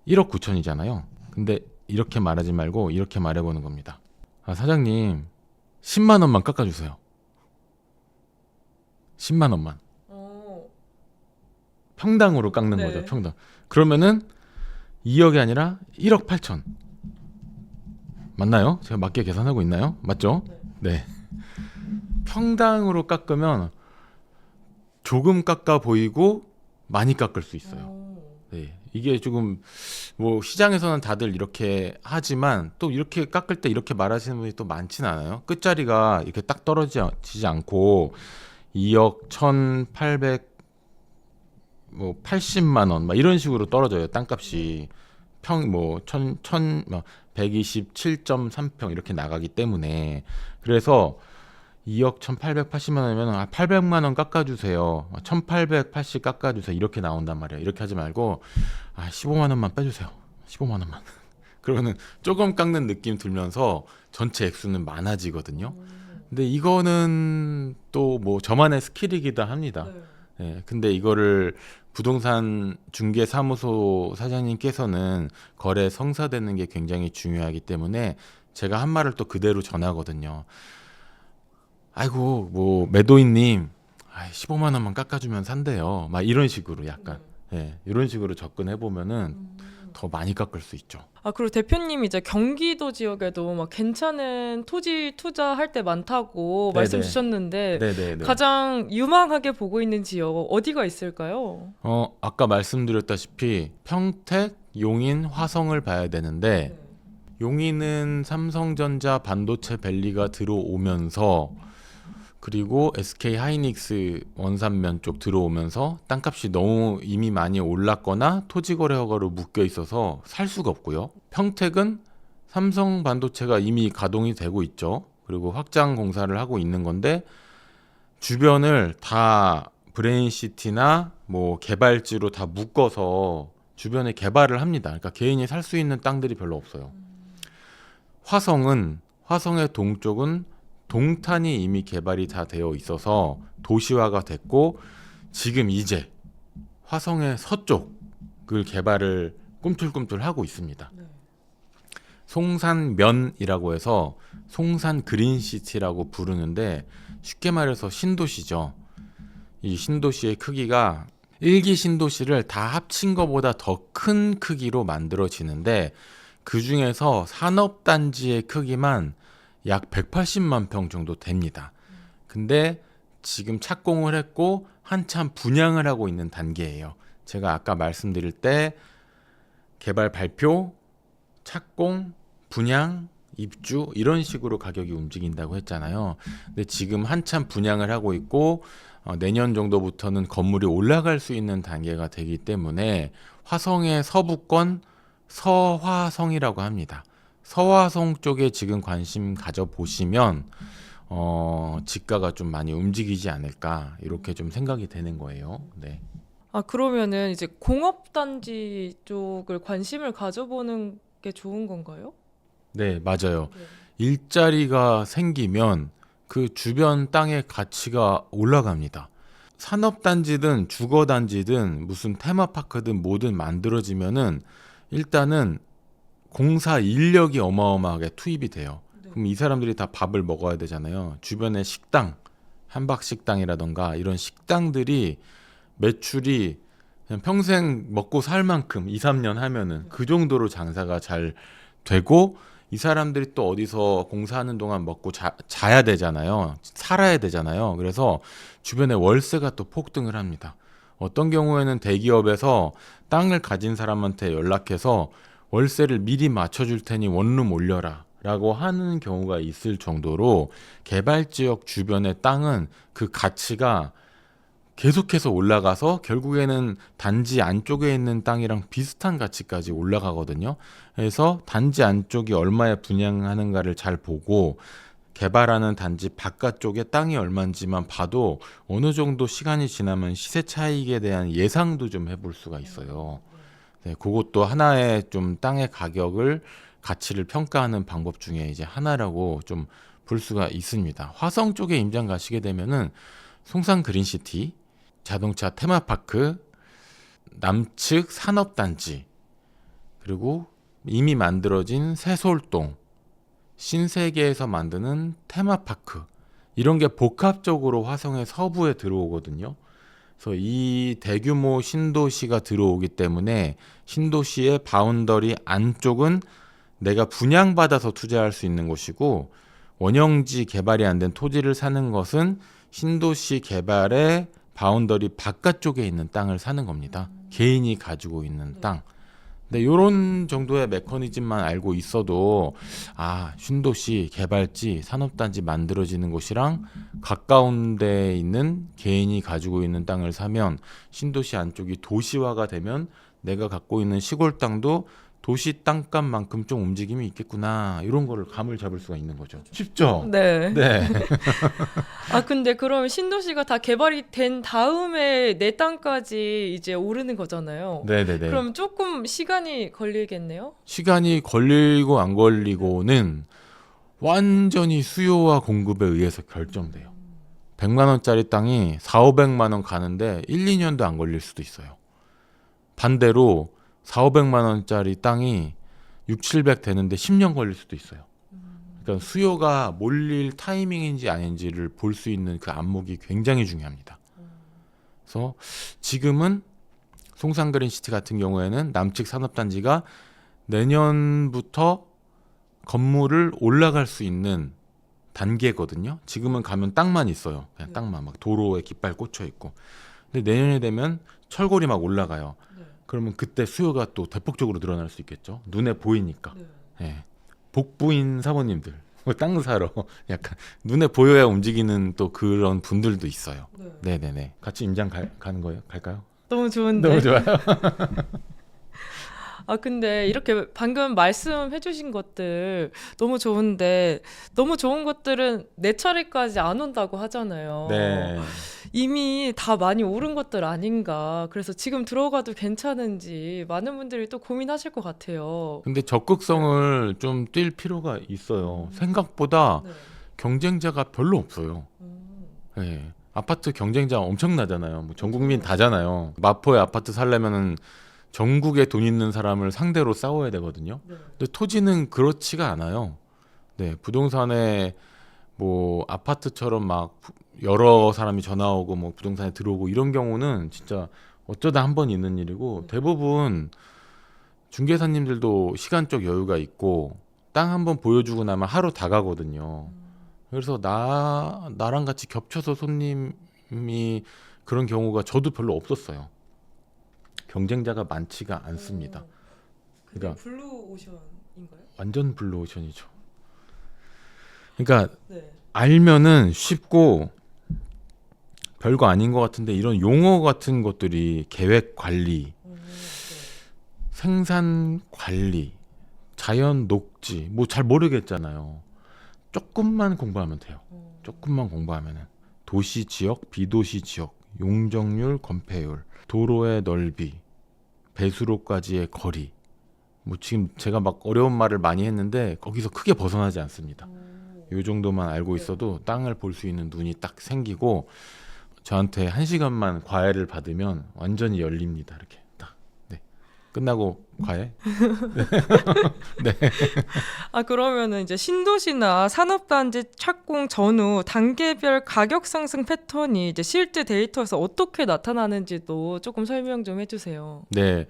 A: 1억 9천이잖아요. 근데 이렇게 말하지 말고 이렇게 말해보는 겁니다. 사장님 10만 원만 깎아주세요. 10만 원만. 평당으로 깎는
B: 네.
A: 거죠. 평당. 그러면은 2억이 아니라 1억 8천. 맞나요? 제가 맞게 계산하고 있나요? 맞죠? 네. 평당으로 깎으면 조금 깎아 보이고 많이 깎을 수 있어요. 네. 이게 조금 뭐 시장에서는 다들 이렇게 하지만 또 이렇게 깎을 때 이렇게 말하시는 분이 또 많지는 않아요. 끝자리가 이렇게 딱 떨어지지 않고 2억 1,800 뭐 80만 원 막 이런 식으로 떨어져요. 땅값이 평뭐 127.3평 이렇게 나가기 때문에 그래서 2억 1,880만 원이면 800만 원 깎아주세요. 1,880 깎아주세요. 이렇게 나온단 말이에요. 이렇게 하지 말고 15만 원만 빼주세요. 15만 원만. 그러면은 조금 깎는 느낌 들면서 전체 액수는 많아지거든요. 근데 이거는 또 뭐 저만의 스킬이기도 합니다. 네, 근데 이거를 부동산 중개사무소 사장님께서는 거래 성사되는 게 굉장히 중요하기 때문에 제가 한 말을 또 그대로 전하거든요. 아이고 뭐 매도인님 15만 원만 깎아주면 산대요. 막 이런 식으로 약간 이런 식으로 접근해 보면은 더 많이 깎을 수 있죠.
B: 그리고 대표님이 이제 경기도 지역에도 막 괜찮은 토지 투자할 때 많다고
A: 네네.
B: 말씀 주셨는데
A: 네네네.
B: 가장 유망하게 보고 있는 지역 어디가 있을까요?
A: 아까 말씀드렸다시피 평택, 용인, 화성을 봐야 되는데 용인은 삼성전자 반도체 밸리가 들어오면서 그리고 SK 하이닉스 원산면 쪽 들어오면서 땅값이 너무 이미 많이 올랐거나 토지거래 허가로 묶여 있어서 살 수가 없고요. 평택은 삼성 반도체가 이미 가동이 되고 있죠. 그리고 확장 공사를 하고 있는 건데 주변을 다 브레인시티나 뭐 개발지로 다 묶어서 주변에 개발을 합니다. 그러니까 개인이 살 수 있는 땅들이 별로 없어요. 화성의 동쪽은 동탄이 이미 개발이 다 되어 있어서 도시화가 됐고 지금 이제 화성의 서쪽을 개발을 꿈틀꿈틀 하고 있습니다. 송산면이라고 해서 송산 그린시티라고 부르는데 쉽게 말해서 신도시죠. 이 신도시의 크기가 1기 신도시를 다 합친 것보다 더 큰 크기로 만들어지는데 그 중에서 산업단지의 크기만 약 180만 평 정도 됩니다. 근데 지금 착공을 했고 한참 분양을 하고 있는 단계예요. 제가 아까 말씀드릴 때 개발 발표, 착공, 분양, 입주 이런 식으로 가격이 움직인다고 했잖아요. 근데 지금 한참 분양을 하고 있고 내년 정도부터는 건물이 올라갈 수 있는 단계가 되기 때문에 화성의 서부권 서화성이라고 합니다. 서화성 쪽에 지금 관심 가져 보시면 지가가 좀 많이 움직이지 않을까 이렇게 좀 생각이 되는 거예요. 네.
B: 아, 그러면은 이제 공업단지 쪽을 관심을 가져보는 게 좋은 건가요?
A: 네, 맞아요.
B: 네.
A: 일자리가 생기면 그 주변 땅의 가치가 올라갑니다. 산업단지든 주거단지든 무슨 테마파크든 뭐든 만들어지면은 일단은 공사 인력이 어마어마하게 투입이 돼요.
B: 네.
A: 그럼 이 사람들이 다 밥을 먹어야 되잖아요. 주변에 식당, 한박식당이라던가 이런 식당들이 매출이 그냥 평생 먹고 살 만큼 2, 3년 하면은 그 정도로 장사가 잘 되고 이 사람들이 또 어디서 공사하는 동안 먹고 자야 되잖아요. 살아야 되잖아요. 그래서 주변에 월세가 또 폭등을 합니다. 어떤 경우에는 대기업에서 땅을 가진 사람한테 연락해서 월세를 미리 맞춰줄 테니 원룸 올려라 라고 하는 경우가 있을 정도로 개발 지역 주변의 땅은 그 가치가 계속해서 올라가서 결국에는 단지 안쪽에 있는 땅이랑 비슷한 가치까지 올라가거든요. 그래서 단지 안쪽이 얼마에 분양하는가를 잘 보고 개발하는 단지 바깥쪽에 땅이 얼마인지만 봐도 어느 정도 시간이 지나면 시세 차익에 대한 예상도 좀 해볼 수가 있어요. 네, 그것도 하나의 좀 땅의 가격을 가치를 평가하는 방법 중에 이제 하나라고 좀 볼 수가 있습니다. 화성 쪽에 임장 가시게 되면은 송산 그린시티, 자동차 테마파크, 남측 산업단지, 그리고 이미 만들어진 새솔동, 신세계에서 만드는 테마파크 이런 게 복합적으로 화성의 서부에 들어오거든요. 그래서 이 대규모 신도시가 들어오기 때문에 신도시의 바운더리 안쪽은 내가 분양받아서 투자할 수 있는 곳이고 원형지 개발이 안 된 토지를 사는 것은 신도시 개발의 바운더리 바깥쪽에 있는 땅을 사는 겁니다. 개인이 가지고 있는 땅. 근데 이런 정도의 메커니즘만 알고 있어도 신도시 개발지 산업단지 만들어지는 곳이랑 가까운 데에 있는 개인이 가지고 있는 땅을 사면 신도시 안쪽이 도시화가 되면 내가 갖고 있는 시골 땅도 도시 땅값만큼 좀 움직임이 있겠구나 이런 거를 감을 잡을 수가 있는 거죠. 쉽죠?
B: 네.
A: 네.
B: 아, 근데 그럼 신도시가 다 개발이 된 다음에 내 땅까지 이제 오르는 거잖아요.
A: 네네네.
B: 그럼 조금 시간이 걸리겠네요?
A: 시간이 걸리고 안 걸리고는 완전히 수요와 공급에 의해서 결정돼요. 100만 원짜리 땅이 4, 500만 원 가는데 1, 2년도 안 걸릴 수도 있어요. 반대로 4, 500만 원짜리 땅이 6, 700 되는데 10년 걸릴 수도 있어요. 그러니까 수요가 몰릴 타이밍인지 아닌지를 볼 수 있는 그 안목이 굉장히 중요합니다. 그래서 지금은 송산그린시티 같은 경우에는 남측 산업단지가 내년부터 건물을 올라갈 수 있는 단계거든요. 지금은 가면 땅만 있어요. 그냥 땅만 막 도로에 깃발 꽂혀 있고. 근데 내년에 되면 철골이 막 올라가요. 그러면 그때 수요가 또 대폭적으로 늘어날 수 있겠죠. 눈에 보이니까. 예. 복부인 사모님들 땅 사러 약간 눈에 보여야 움직이는 또 그런 분들도 있어요. 네네네. 같이 임장 가는 거예요? 갈까요?
B: 너무 좋은데.
A: 너무 좋아요.
B: 아, 근데 이렇게 방금 말씀해 주신 것들 너무 좋은데 너무 좋은 것들은 내 차례까지 안 온다고 하잖아요.
A: 네.
B: 이미 다 많이 오른 것들 아닌가. 그래서 지금 들어가도 괜찮은지 많은 분들이 또 고민하실 것 같아요.
A: 근데 적극성을 좀 뛸 필요가 있어요. 생각보다
B: 네.
A: 경쟁자가 별로 없어요. 네. 아파트 경쟁자 엄청나잖아요. 뭐 전 국민 다잖아요. 마포에 아파트 살려면은 전국에 돈 있는 사람을 상대로 싸워야 되거든요. 근데 토지는 그렇지가 않아요. 네, 부동산에 뭐 아파트처럼 막 여러 사람이 전화 오고 뭐 부동산에 들어오고 이런 경우는 진짜 어쩌다 한 번 있는 일이고 대부분 중개사님들도 시간적 여유가 있고 땅 한 번 보여주고 나면 하루 다 가거든요. 그래서 나랑 같이 겹쳐서 손님이 그런 경우가 저도 별로 없었어요. 경쟁자가 많지가 않습니다. 그러니까
B: 블루 오션인가요?
A: 완전 블루오션이죠. 그러니까
B: 네.
A: 알면은 쉽고 별거 아닌 것 같은데 이런 용어 같은 것들이 계획 관리, 생산 관리, 자연 녹지 뭐 잘 모르겠잖아요. 조금만 공부하면 돼요. 조금만 공부하면은 도시 지역, 비도시 지역, 용적률, 건폐율, 도로의 넓이, 배수로까지의 거리. 뭐 지금 제가 막 어려운 말을 많이 했는데 거기서 크게 벗어나지 않습니다. 요 정도만 알고 있어도 땅을 볼 수 있는 눈이 딱 생기고 저한테 1시간만 과외를 받으면 완전히 열립니다. 이렇게 딱. 네. 끝나고 과외?
B: 아, 그러면은 이제 신도시나 산업단지 착공 전후 단계별 가격 상승 패턴이 이제 실제 데이터에서 어떻게 나타나는지도 조금 설명 좀 해주세요.
A: 네.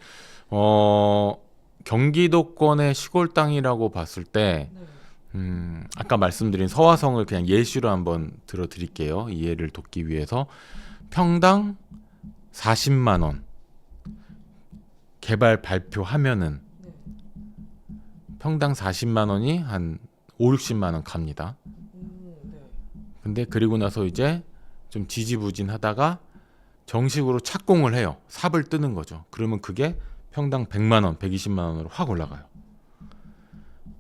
A: 경기도권의 시골 땅이라고 봤을 때 아까 말씀드린 서화성을 그냥 예시로 한번 들어드릴게요. 이해를 돕기 위해서 평당 40만 원 개발 발표하면은 평당 40만 원이 한 5, 60만 원 갑니다. 근데 그리고 나서 이제 좀 지지부진하다가 정식으로 착공을 해요. 삽을 뜨는 거죠. 그러면 그게 평당 100만 원, 120만 원으로 확 올라가요.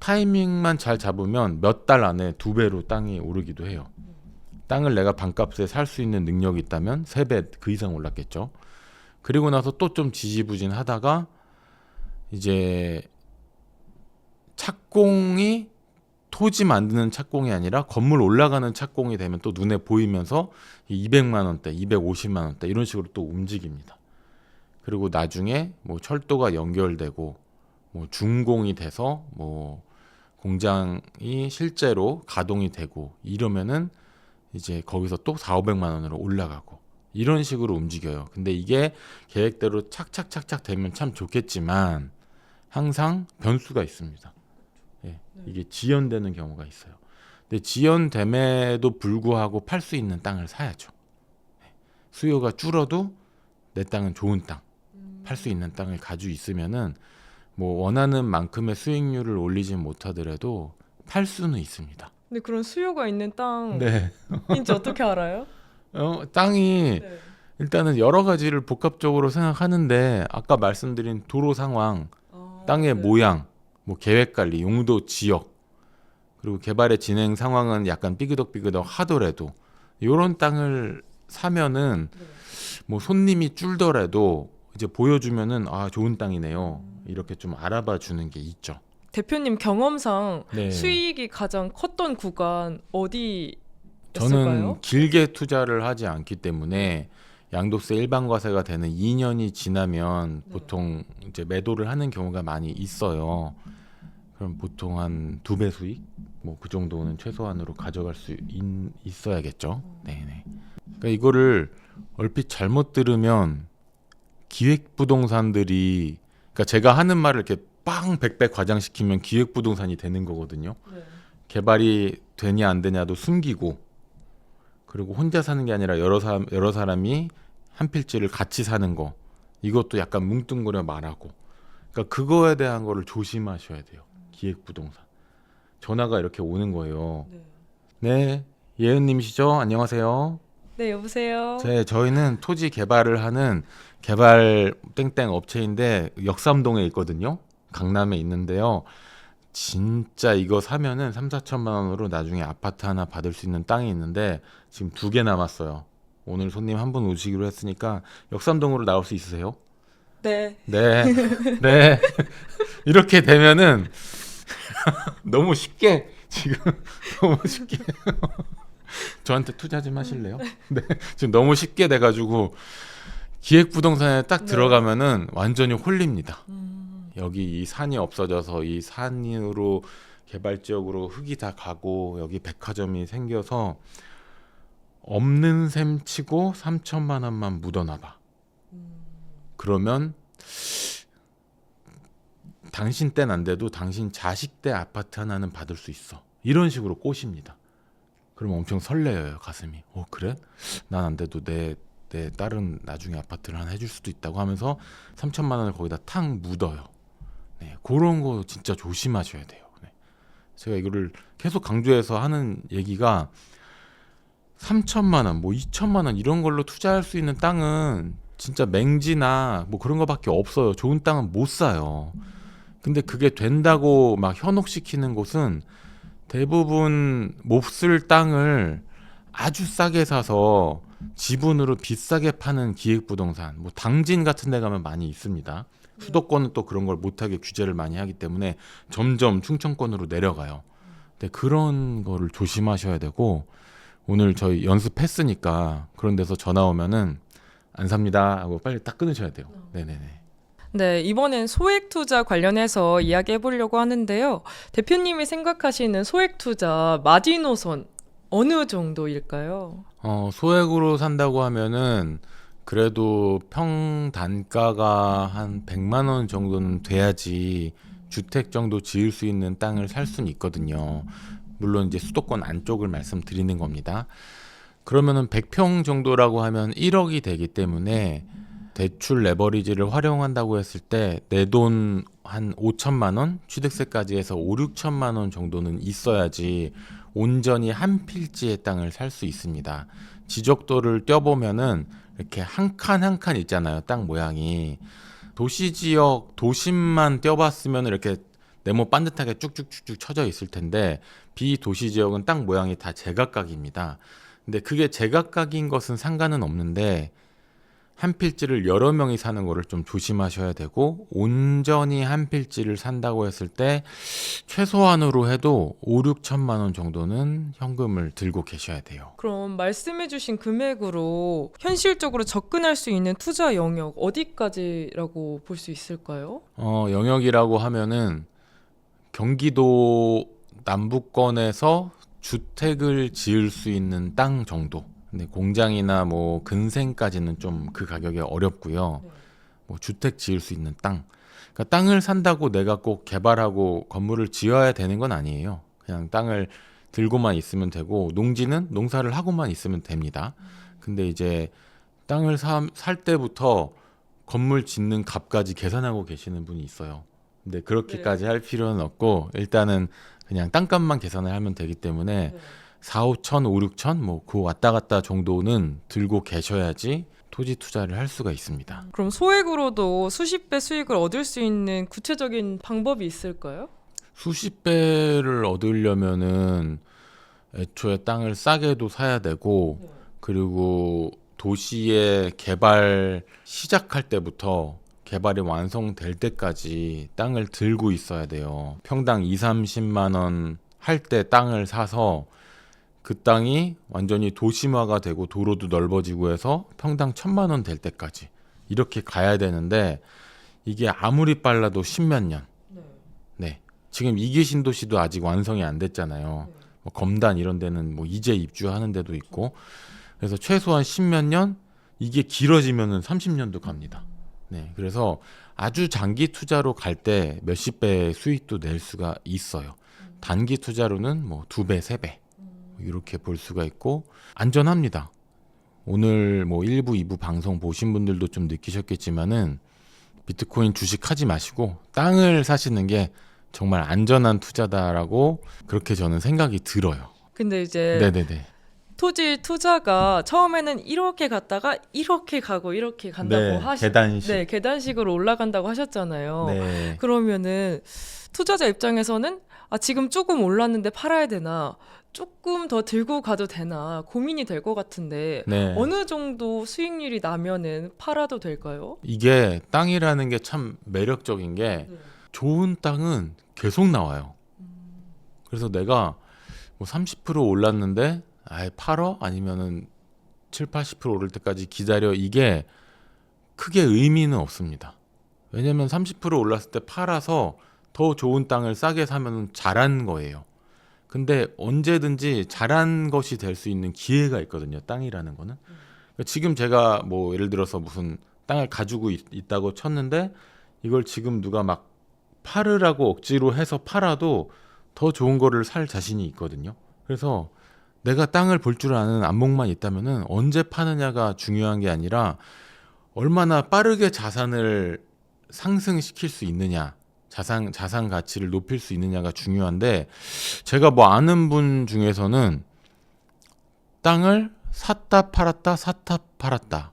A: 타이밍만 잘 잡으면 몇 달 안에 2배로 땅이 오르기도 해요. 땅을 내가 반값에 살 수 있는 능력이 있다면 3배 그 이상 올랐겠죠. 그리고 나서 또 좀 지지부진하다가 이제 착공이 토지 만드는 착공이 아니라 건물 올라가는 착공이 되면 또 눈에 보이면서 200만 원대, 250만 원대 이런 식으로 또 움직입니다. 그리고 나중에 뭐 철도가 연결되고 뭐 준공이 돼서 뭐 공장이 실제로 가동이 되고 이러면은 이제 거기서 또 4, 500만 원으로 올라가고 이런 식으로 움직여요. 근데 이게 계획대로 착착착착 되면 참 좋겠지만 항상 변수가 있습니다. 예, 이게 지연되는 경우가 있어요. 근데 지연됨에도 불구하고 팔 수 있는 땅을 사야죠. 수요가 줄어도 내 땅은 좋은 땅, 팔 수 있는 땅을 가지고 있으면은 뭐 원하는 만큼의 수익률을 올리진 못하더라도 팔 수는 있습니다.
B: 근데 그런 수요가 있는
A: 네.
B: 땅인지 어떻게 알아요?
A: 땅이
B: 네.
A: 일단은 여러 가지를 복합적으로 생각하는데 아까 말씀드린 도로 상황, 땅의 모양, 뭐 계획 관리, 용도 지역, 그리고 개발의 진행 상황은 약간 삐그덕삐그덕 하더라도 이런 땅을 사면은 뭐 손님이 줄더라도 이제 보여주면은 아 좋은 땅이네요. 이렇게 좀 알아봐 주는 게 있죠.
B: 대표님 경험상
A: 네.
B: 수익이 가장 컸던 구간 어디였을까요?
A: 저는 길게 투자를 하지 않기 때문에 양도세 일반과세가 되는 2년이 지나면 보통 이제 매도를 하는 경우가 많이 있어요. 그럼 보통 한 2배 수익? 뭐 그 정도는 최소한으로 가져갈 수 있어야겠죠. 네네. 그러니까 이거를 얼핏 잘못 들으면 기획부동산들이 그러니까 제가 하는 말을 이렇게 빵 100배 과장시키면 기획부동산이 되는 거거든요. 개발이 되냐 안 되냐도 숨기고 그리고 혼자 사는 게 아니라 여러 사람이 한 필지를 같이 사는 거 이것도 약간 뭉뚱그려 말하고 그러니까 그거에 대한 거를 조심하셔야 돼요. 기획부동산 전화가 이렇게 오는 거예요. 네, 예은님이시죠? 안녕하세요.
B: 네, 여보세요.
A: 저희는 토지 개발을 하는 개발 땡땡 업체인데 역삼동에 있거든요. 강남에 있는데요. 진짜 이거 사면은 3, 4천만 원으로 나중에 아파트 하나 받을 수 있는 땅이 있는데 지금 2개 남았어요. 오늘 손님 한 분 오시기로 했으니까 역삼동으로 나올 수 있으세요?
B: 네.
A: 네. 네. 이렇게 되면은 너무 쉽게 지금 너무 쉽게 저한테 투자 좀 하실래요? 네. 지금 너무 쉽게 돼가지고 기획부동산에 딱 들어가면은 완전히 홀립니다. 여기 이 산이 없어져서 이 산으로 개발 지역으로 흙이 다 가고 여기 백화점이 생겨서 없는 셈 치고 3천만 원만 묻어놔봐. 그러면 당신 땐 안 돼도 당신 자식 때 아파트 하나는 받을 수 있어. 이런 식으로 꼬십니다. 그러면 엄청 설레요 가슴이. 그래? 난 안 돼도 내 딸은 나중에 아파트를 하나 해줄 수도 있다고 하면서 3천만 원을 거기다 탁 묻어요. 네, 그런 거 진짜 조심하셔야 돼요. 네. 제가 이거를 계속 강조해서 하는 얘기가 3천만 원, 뭐 2천만 원 이런 걸로 투자할 수 있는 땅은 진짜 맹지나 뭐 그런 거밖에 없어요. 좋은 땅은 못 사요. 근데 그게 된다고 막 현혹시키는 곳은 대부분 못 쓸 땅을 아주 싸게 사서 지분으로 비싸게 파는 기획부동산, 뭐 당진 같은 데 가면 많이 있습니다. 수도권은 또 그런 걸 못하게 규제를 많이 하기 때문에 점점 충청권으로 내려가요. 근데 그런 거를 조심하셔야 되고, 오늘 저희 연습했으니까 그런 데서 전화 오면은 안 삽니다 하고 빨리 딱 끊으셔야 돼요. 네네네.
B: 네, 이번엔 소액 투자 관련해서 이야기해 보려고 하는데요. 대표님이 생각하시는 소액 투자 마지노선 어느 정도일까요?
A: 소액으로 산다고 하면은 그래도 평단가가 한 100만 원 정도는 돼야지 주택 정도 지을 수 있는 땅을 살 수는 있거든요. 물론 이제 수도권 안쪽을 말씀드리는 겁니다. 그러면은 100평 정도라고 하면 1억이 되기 때문에 대출 레버리지를 활용한다고 했을 때 내 돈 한 5천만 원, 취득세까지 해서 5, 6천만 원 정도는 있어야지 온전히 한 필지의 땅을 살 수 있습니다. 지적도를 떼보면은 이렇게 한 칸 한 칸 있잖아요. 땅 모양이. 도시 지역, 도심만 떼봤으면 이렇게 네모 반듯하게 쭉쭉쭉쭉 쳐져 있을 텐데 비도시 지역은 땅 모양이 다 제각각입니다. 근데 그게 제각각인 것은 상관은 없는데 한 필지를 여러 명이 사는 거를 좀 조심하셔야 되고, 온전히 한 필지를 산다고 했을 때 최소한으로 해도 5, 6천만 원 정도는 현금을 들고 계셔야 돼요.
B: 그럼 말씀해주신 금액으로 현실적으로 접근할 수 있는 투자 영역 어디까지라고 볼 수 있을까요?
A: 영역이라고 하면은 경기도 남부권에서 주택을 지을 수 있는 땅 정도. 근데 공장이나 뭐 근생까지는 좀 그 가격이 어렵고요.
B: 네.
A: 뭐 주택 지을 수 있는 땅. 그러니까 땅을 산다고 내가 꼭 개발하고 건물을 지어야 되는 건 아니에요. 그냥 땅을 들고만 있으면 되고, 농지는 농사를 하고만 있으면 됩니다. 근데 이제 땅을 살 때부터 건물 짓는 값까지 계산하고 계시는 분이 있어요. 근데 그렇게까지 할 필요는 없고, 일단은 그냥 땅값만 계산을 하면 되기 때문에
B: 네.
A: 4, 5천, 5, 6천 뭐 그 왔다 갔다 정도는 들고 계셔야지 토지 투자를 할 수가 있습니다.
B: 그럼 소액으로도 수십 배 수익을 얻을 수 있는 구체적인 방법이 있을까요?
A: 수십 배를 얻으려면은 애초에 땅을 싸게도 사야 되고, 그리고 도시의 개발 시작할 때부터 개발이 완성될 때까지 땅을 들고 있어야 돼요. 평당 2, 30만 원 할 때 땅을 사서 그 땅이 완전히 도심화가 되고 도로도 넓어지고 해서 평당 1,000만 원 될 때까지 이렇게 가야 되는데, 이게 아무리 빨라도 십몇 년. 네. 지금 이기 신도시도 아직 완성이 안 됐잖아요. 뭐 검단 이런 데는 뭐 이제 입주하는 데도 있고, 그래서 최소한 십몇 년, 이게 길어지면은 30년도 갑니다. 네. 그래서 아주 장기 투자로 갈 때 몇십 배의 수익도 낼 수가 있어요. 단기 투자로는 뭐 2배, 3배. 이렇게 볼 수가 있고 안전합니다. 오늘 뭐 1부, 2부 방송 보신 분들도 좀 느끼셨겠지만은 비트코인 주식하지 마시고 땅을 사시는 게 정말 안전한 투자다라고 그렇게 저는 생각이 들어요.
B: 근데 이제
A: 네네네.
B: 토지 투자가 처음에는 이렇게 갔다가 이렇게 가고 이렇게 간다고
A: 계단식.
B: 네, 계단식으로 올라간다고 하셨잖아요.
A: 네.
B: 그러면은 투자자 입장에서는 지금 조금 올랐는데 팔아야 되나? 조금 더 들고 가도 되나? 고민이 될 것 같은데
A: 네.
B: 어느 정도 수익률이 나면은 팔아도 될까요?
A: 이게 땅이라는 게 참 매력적인 게 좋은 땅은 계속 나와요. 그래서 내가 뭐 30% 올랐는데 아예 팔어? 아니면은 7, 80% 오를 때까지 기다려. 이게 크게 의미는 없습니다. 왜냐면 30% 올랐을 때 팔아서 더 좋은 땅을 싸게 사면 잘한 거예요. 근데 언제든지 잘한 것이 될 수 있는 기회가 있거든요. 땅이라는 거는. 그러니까 지금 제가 뭐 예를 들어서 무슨 땅을 가지고 있다고 쳤는데 이걸 지금 누가 막 팔으라고 억지로 해서 팔아도 더 좋은 거를 살 자신이 있거든요. 그래서 내가 땅을 볼 줄 아는 안목만 있다면은 언제 파느냐가 중요한 게 아니라 얼마나 빠르게 자산을 상승시킬 수 있느냐, 자산 가치를 높일 수 있느냐가 중요한데, 제가 뭐 아는 분 중에서는 땅을 샀다 팔았다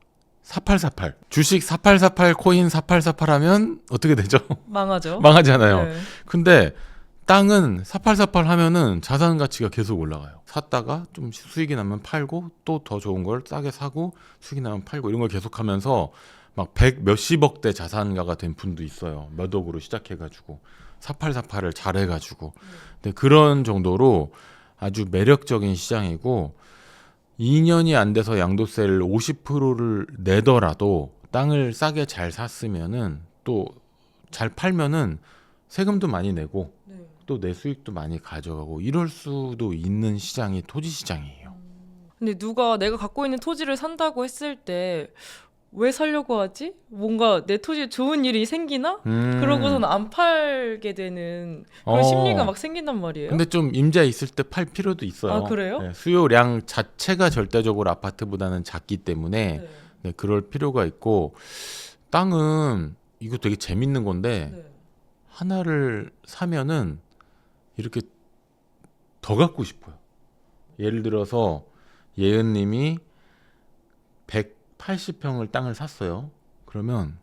A: 4848. 주식 4848 코인 4848 하면 어떻게 되죠?
B: 망하죠.
A: 망하잖아요.
B: 네.
A: 근데 땅은 4848 하면은 자산 가치가 계속 올라가요. 샀다가 좀 수익이 나면 팔고 또 더 좋은 걸 싸게 사고 수익이 나면 팔고 이런 걸 계속하면서 막 100 몇십억대 자산가가 된 분도 있어요. 몇 억으로 시작해가지고 4848을 잘해가지고. 근데 그런 정도로 아주 매력적인 시장이고 2년이 안 돼서 양도세를 50%를 내더라도 땅을 싸게 잘 샀으면은 또 잘 팔면은 세금도 많이 내고
B: 네.
A: 또 내 수익도 많이 가져가고 이럴 수도 있는 시장이 토지 시장이에요.
B: 근데 누가 내가 갖고 있는 토지를 산다고 했을 때 왜 살려고 하지? 뭔가 내 토지에 좋은 일이 생기나? 그러고서는 안 팔게 되는 그런
A: 어.
B: 심리가 막 생긴단 말이에요.
A: 근데 좀 임자 있을 때 팔 필요도 있어요.
B: 아, 그래요?
A: 네, 수요량 자체가 절대적으로 아파트보다는 작기 때문에
B: 네.
A: 네, 그럴 필요가 있고 땅은 이거 되게 재밌는 건데
B: 네.
A: 하나를 사면은 이렇게 더 갖고 싶어요. 예를 들어서 예은님이 180평을 땅을 샀어요. 그러면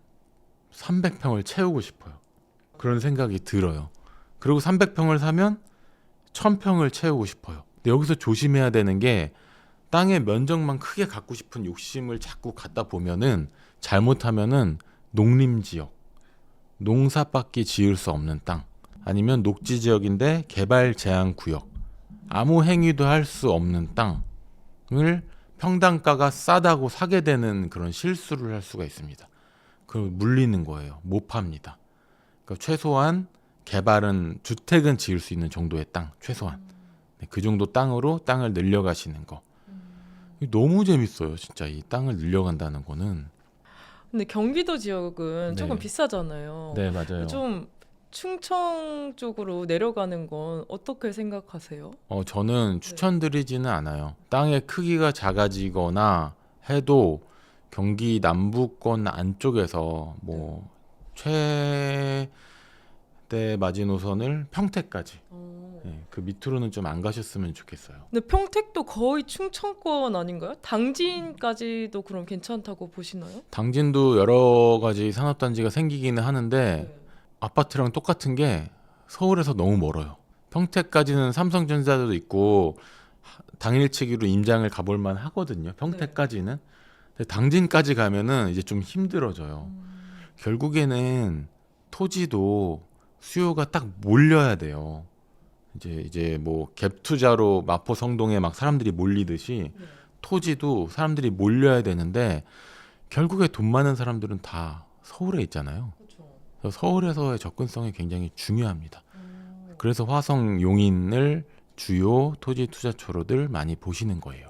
A: 300평을 채우고 싶어요. 그런 생각이 들어요. 그리고 300평을 사면 1000평을 채우고 싶어요. 근데 여기서 조심해야 되는 게 땅의 면적만 크게 갖고 싶은 욕심을 자꾸 갖다 보면은 잘못하면은 농림지역, 농사밖에 지을 수 없는 땅, 아니면 녹지지역인데 개발 제한 구역, 아무 행위도 할 수 없는 땅을 평당가가 싸다고 사게 되는 그런 실수를 할 수가 있습니다. 그걸 물리는 거예요. 못 팝니다. 그러니까 최소한 개발은 주택은 지을 수 있는 정도의 땅, 최소한 네, 그 정도 땅으로 땅을 늘려가시는 거. 너무 재밌어요, 진짜 이 땅을 늘려간다는 거는.
B: 근데 경기도 지역은
A: 네.
B: 조금 비싸잖아요.
A: 네, 맞아요.
B: 좀 충청 쪽으로 내려가는 건 어떻게 생각하세요?
A: 저는 추천드리지는 않아요. 땅의 크기가 작아지거나 해도 경기 남부권 안쪽에서 뭐 최대 마지노선을 평택까지 네, 그 밑으로는 좀 안 가셨으면 좋겠어요.
B: 근데 평택도 거의 충청권 아닌가요? 당진까지도 그럼 괜찮다고 보시나요?
A: 당진도 여러 가지 산업단지가 생기기는 하는데
B: 네.
A: 아파트랑 똑같은 게 서울에서 너무 멀어요. 평택까지는 삼성전자도 있고 당일치기로 임장을 가볼 만 하거든요. 평택까지는. 근데 당진까지 가면은 이제 좀 힘들어져요. 결국에는 토지도 수요가 딱 몰려야 돼요. 이제 뭐 갭 투자로 마포 성동에 막 사람들이 몰리듯이 토지도 사람들이 몰려야 되는데 결국에 돈 많은 사람들은 다 서울에 있잖아요. 그래서 서울에서의 접근성이 굉장히 중요합니다. 그래서 화성 용인을 주요 토지 투자처로들 많이 보시는 거예요.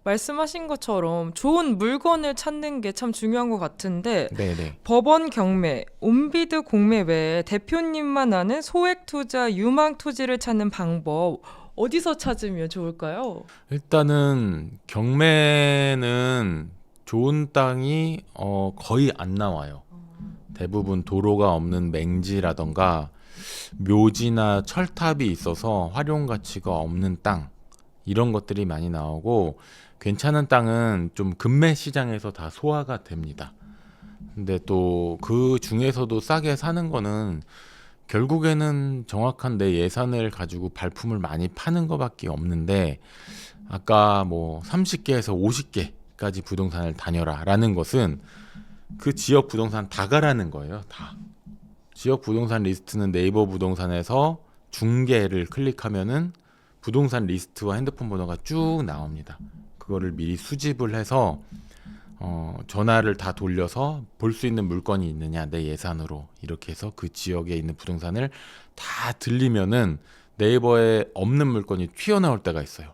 B: 말씀하신 것처럼 좋은 물건을 찾는 게 참 중요한 것 같은데
A: 네네.
B: 법원 경매, 온비드 공매 외에 대표님만 아는 소액 투자, 유망 토지를 찾는 방법 어디서 찾으면 좋을까요?
A: 일단은 경매는 좋은 땅이 거의 안 나와요. 대부분 도로가 없는 맹지라던가 묘지나 철탑이 있어서 활용 가치가 없는 땅 이런 것들이 많이 나오고 괜찮은 땅은 좀 금매 시장에서 다 소화가 됩니다. 근데 또 그 중에서도 싸게 사는 거는 결국에는 정확한 내 예산을 가지고 발품을 많이 파는 것밖에 없는데 아까 뭐 30개에서 50개까지 부동산을 다녀라 라는 것은 그 지역 부동산 다 가라는 거예요. 다. 지역 부동산 리스트는 네이버 부동산에서 중개를 클릭하면은 부동산 리스트와 핸드폰 번호가 쭉 나옵니다. 그거를 미리 수집을 해서 전화를 다 돌려서 볼 수 있는 물건이 있느냐 내 예산으로 이렇게 해서 그 지역에 있는 부동산을 다 들리면은 네이버에 없는 물건이 튀어나올 때가 있어요.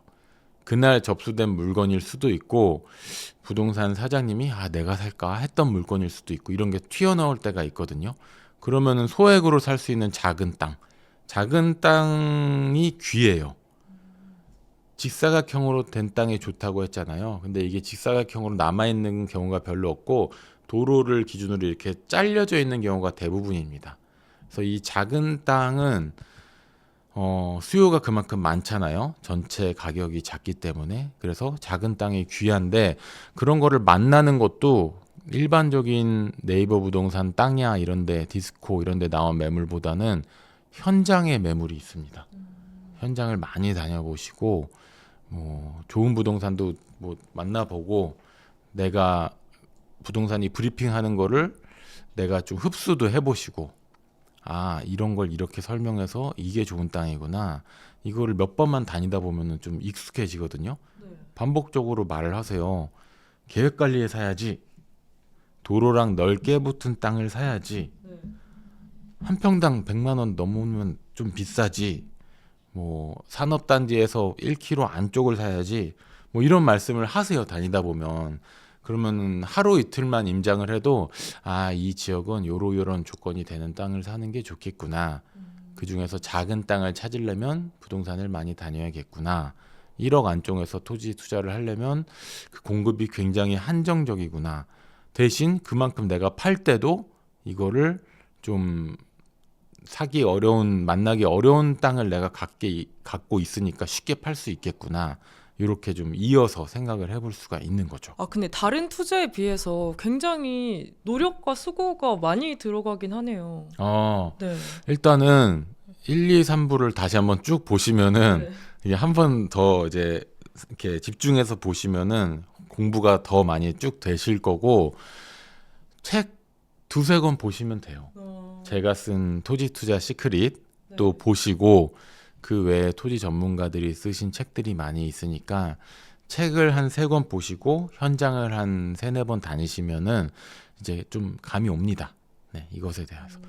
A: 그날 접수된 물건일 수도 있고 부동산 사장님이 내가 살까 했던 물건일 수도 있고 이런 게 튀어나올 때가 있거든요. 그러면은 소액으로 살 수 있는 작은 땅이 귀해요. 직사각형으로 된 땅이 좋다고 했잖아요. 근데 이게 직사각형으로 남아있는 경우가 별로 없고 도로를 기준으로 이렇게 잘려져 있는 경우가 대부분입니다. 그래서 이 작은 땅은 수요가 그만큼 많잖아요. 전체 가격이 작기 때문에. 그래서 작은 땅이 귀한데 그런 거를 만나는 것도 일반적인 네이버 부동산 땅야 이런데 디스코 이런데 나온 매물보다는 현장의 매물이 있습니다. 현장을 많이 다녀보시고 뭐 좋은 부동산도 뭐 만나보고 내가 부동산이 브리핑하는 거를 내가 좀 흡수도 해보시고 아 이런 걸 이렇게 설명해서 이게 좋은 땅이구나 이거를 몇 번만 다니다 보면은 좀 익숙해지거든요.
B: 네.
A: 반복적으로 말을 하세요. 계획관리에 사야지 도로랑 넓게 붙은 땅을 사야지
B: 네.
A: 한 평당 100만 원 넘으면 좀 비싸지 뭐 산업단지에서 1km 안쪽을 사야지 뭐 이런 말씀을 하세요. 다니다 보면 그러면 하루 이틀만 임장을 해도 아 이 지역은 요런 조건이 되는 땅을 사는 게 좋겠구나. 그 중에서 작은 땅을 찾으려면 부동산을 많이 다녀야겠구나. 1억 안쪽에서 토지 투자를 하려면 그 공급이 굉장히 한정적이구나. 대신 그만큼 내가 팔 때도 이거를 좀 사기 어려운 만나기 어려운 땅을 내가 갖고 있으니까 쉽게 팔 수 있겠구나. 이렇게 좀 이어서 생각을 해볼 수가 있는 거죠.
B: 아, 근데 다른 투자에 비해서 굉장히 노력과 수고가 많이 들어가긴 하네요.
A: 어,
B: 네.
A: 일단은 1, 2, 3부를 다시 한번 쭉 보시면은
B: 네.
A: 이게 한 번 더 이제 이렇게 집중해서 보시면은 공부가 더 많이 쭉 되실 거고 책 두세 권 보시면 돼요. 제가 쓴 토지 투자 시크릿 또 보시고 그 외에 토지 전문가들이 쓰신 책들이 많이 있으니까 책을 한 3권 보시고 현장을 한 3-4번 다니시면은 이제 좀 감이 옵니다. 네, 이것에 대해서.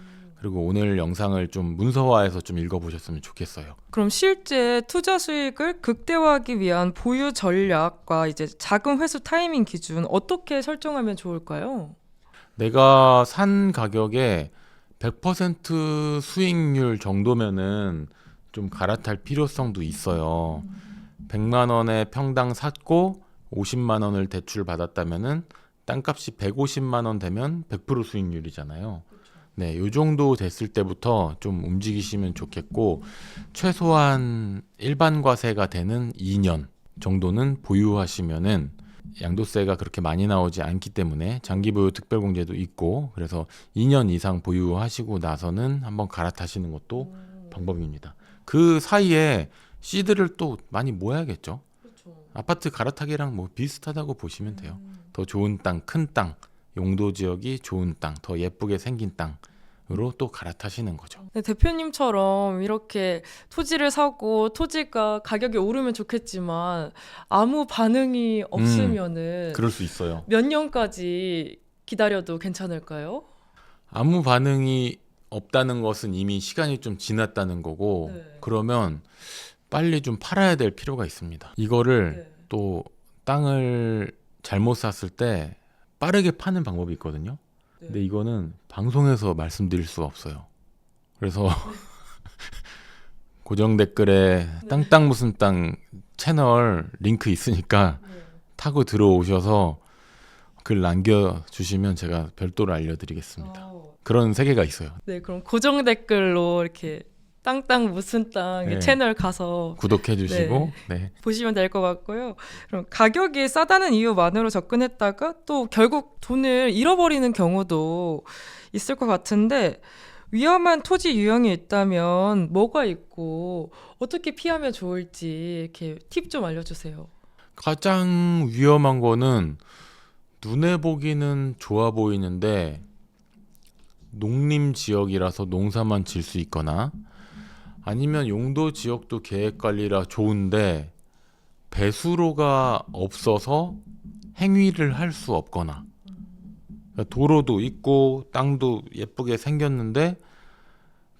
A: 그리고 오늘 영상을 좀 문서화해서 좀 읽어보셨으면 좋겠어요.
B: 그럼 실제 투자 수익을 극대화하기 위한 보유 전략과 이제 자금 회수 타이밍 기준 어떻게 설정하면 좋을까요?
A: 내가 산 가격에 100% 수익률 정도면은 좀 갈아탈 필요성도 있어요. 100만 원에 평당 샀고 50만 원을 대출 받았다면은 땅값이 150만 원 되면 100% 수익률이잖아요. 네, 요 정도 됐을 때부터 좀 움직이시면 좋겠고 최소한 일반 과세가 되는 2년 정도는 보유하시면은 양도세가 그렇게 많이 나오지 않기 때문에 장기 보유 특별공제도 있고 그래서 2년 이상 보유하시고 나서는 한번 갈아타시는 것도 방법입니다. 그 사이에 시드를 또 많이 모아야겠죠. 아파트 갈아타기랑 뭐 비슷하다고 보시면 돼요. 더 좋은 땅, 큰 땅, 용도 지역이 좋은 땅, 더 예쁘게 생긴 땅으로 또 갈아타시는 거죠.
B: 네, 대표님처럼 이렇게 토지를 사고 토지가 가격이 오르면 좋겠지만 아무 반응이 없으면은
A: 그럴 수 있어요.
B: 몇 년까지 기다려도 괜찮을까요?
A: 아무 반응이 없다는 것은 이미 시간이 좀 지났다는 거고
B: 네.
A: 그러면 빨리 좀 팔아야 될 필요가 있습니다. 이거를
B: 네.
A: 또 땅을 잘못 샀을 때 빠르게 파는 방법이 있거든요.
B: 네.
A: 근데 이거는 방송에서 말씀드릴 수 없어요. 그래서 고정 댓글에 땅땅 무슨 땅 채널 링크 있으니까
B: 네.
A: 타고 들어오셔서 글 남겨주시면 제가 별도로 알려드리겠습니다.
B: 아,
A: 그런 세계가 있어요.
B: 네, 그럼 고정 댓글로 이렇게 땅땅 무슨 땅
A: 네.
B: 채널 가서
A: 구독해주시고 네.
B: 보시면 될 것 같고요. 그럼 가격이 싸다는 이유만으로 접근했다가 또 결국 돈을 잃어버리는 경우도 있을 것 같은데 위험한 토지 유형이 있다면 뭐가 있고 어떻게 피하면 좋을지 이렇게 팁 좀 알려주세요.
A: 가장 위험한 거는 눈에 보기는 좋아 보이는데 농림 지역이라서 농사만 질 수 있거나 아니면 용도 지역도 계획 관리라 좋은데 배수로가 없어서 행위를 할 수 없거나 그러니까 도로도 있고 땅도 예쁘게 생겼는데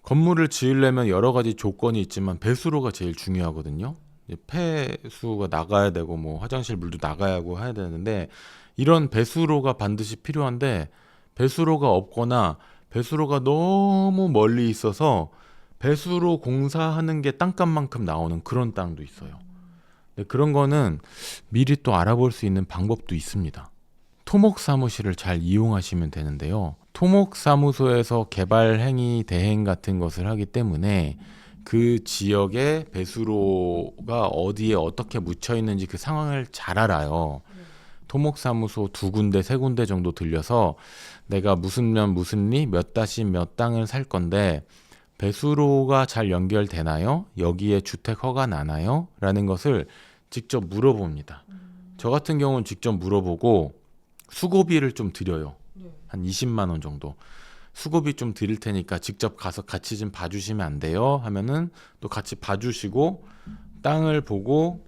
A: 건물을 지으려면 여러 가지 조건이 있지만 배수로가 제일 중요하거든요. 이제 폐수가 나가야 되고 뭐 화장실 물도 나가야 하고 해야 되는데 이런 배수로가 반드시 필요한데 배수로가 없거나 배수로가 너무 멀리 있어서 배수로 공사하는 게 땅값만큼 나오는 그런 땅도 있어요. 근데 그런 거는 미리 또 알아볼 수 있는 방법도 있습니다. 토목 사무실을 잘 이용하시면 되는데요. 토목 사무소에서 개발 행위 대행 같은 것을 하기 때문에 그 지역의 배수로가 어디에 어떻게 묻혀 있는지 그 상황을 잘 알아요. 토목사무소 2군데, 3군데 정도 들려서 내가 무슨 면 무슨 리 몇 다시 몇 땅을 살 건데 배수로가 잘 연결되나요? 여기에 주택 허가 나나요? 라는 것을 직접 물어봅니다. 저 같은 경우는 직접 물어보고 수고비를 좀 드려요. 한 20만 원 정도. 수고비 좀 드릴 테니까 직접 가서 같이 좀 봐주시면 안 돼요? 하면은 또 같이 봐주시고 땅을 보고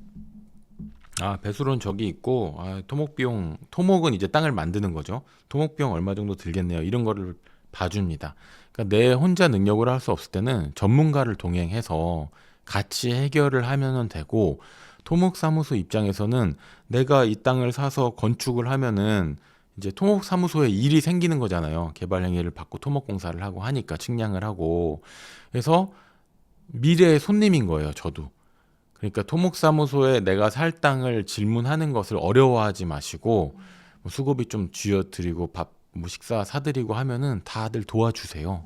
A: 배수로는 저기 있고 토목비용, 토목은 이제 땅을 만드는 거죠. 토목비용 얼마 정도 들겠네요. 이런 거를 봐줍니다. 그러니까 내 혼자 능력으로 할 수 없을 때는 전문가를 동행해서 같이 해결을 하면 되고 토목사무소 입장에서는 내가 이 땅을 사서 건축을 하면은 이제 토목사무소에 일이 생기는 거잖아요. 개발행위를 받고 토목공사를 하고 하니까 측량을 하고 그래서 미래의 손님인 거예요. 저도. 그러니까 토목사무소에 내가 살 땅을 질문하는 것을 어려워하지 마시고 뭐 수고비 좀 쥐어드리고 밥 뭐 식사 사드리고 하면은 다들 도와주세요.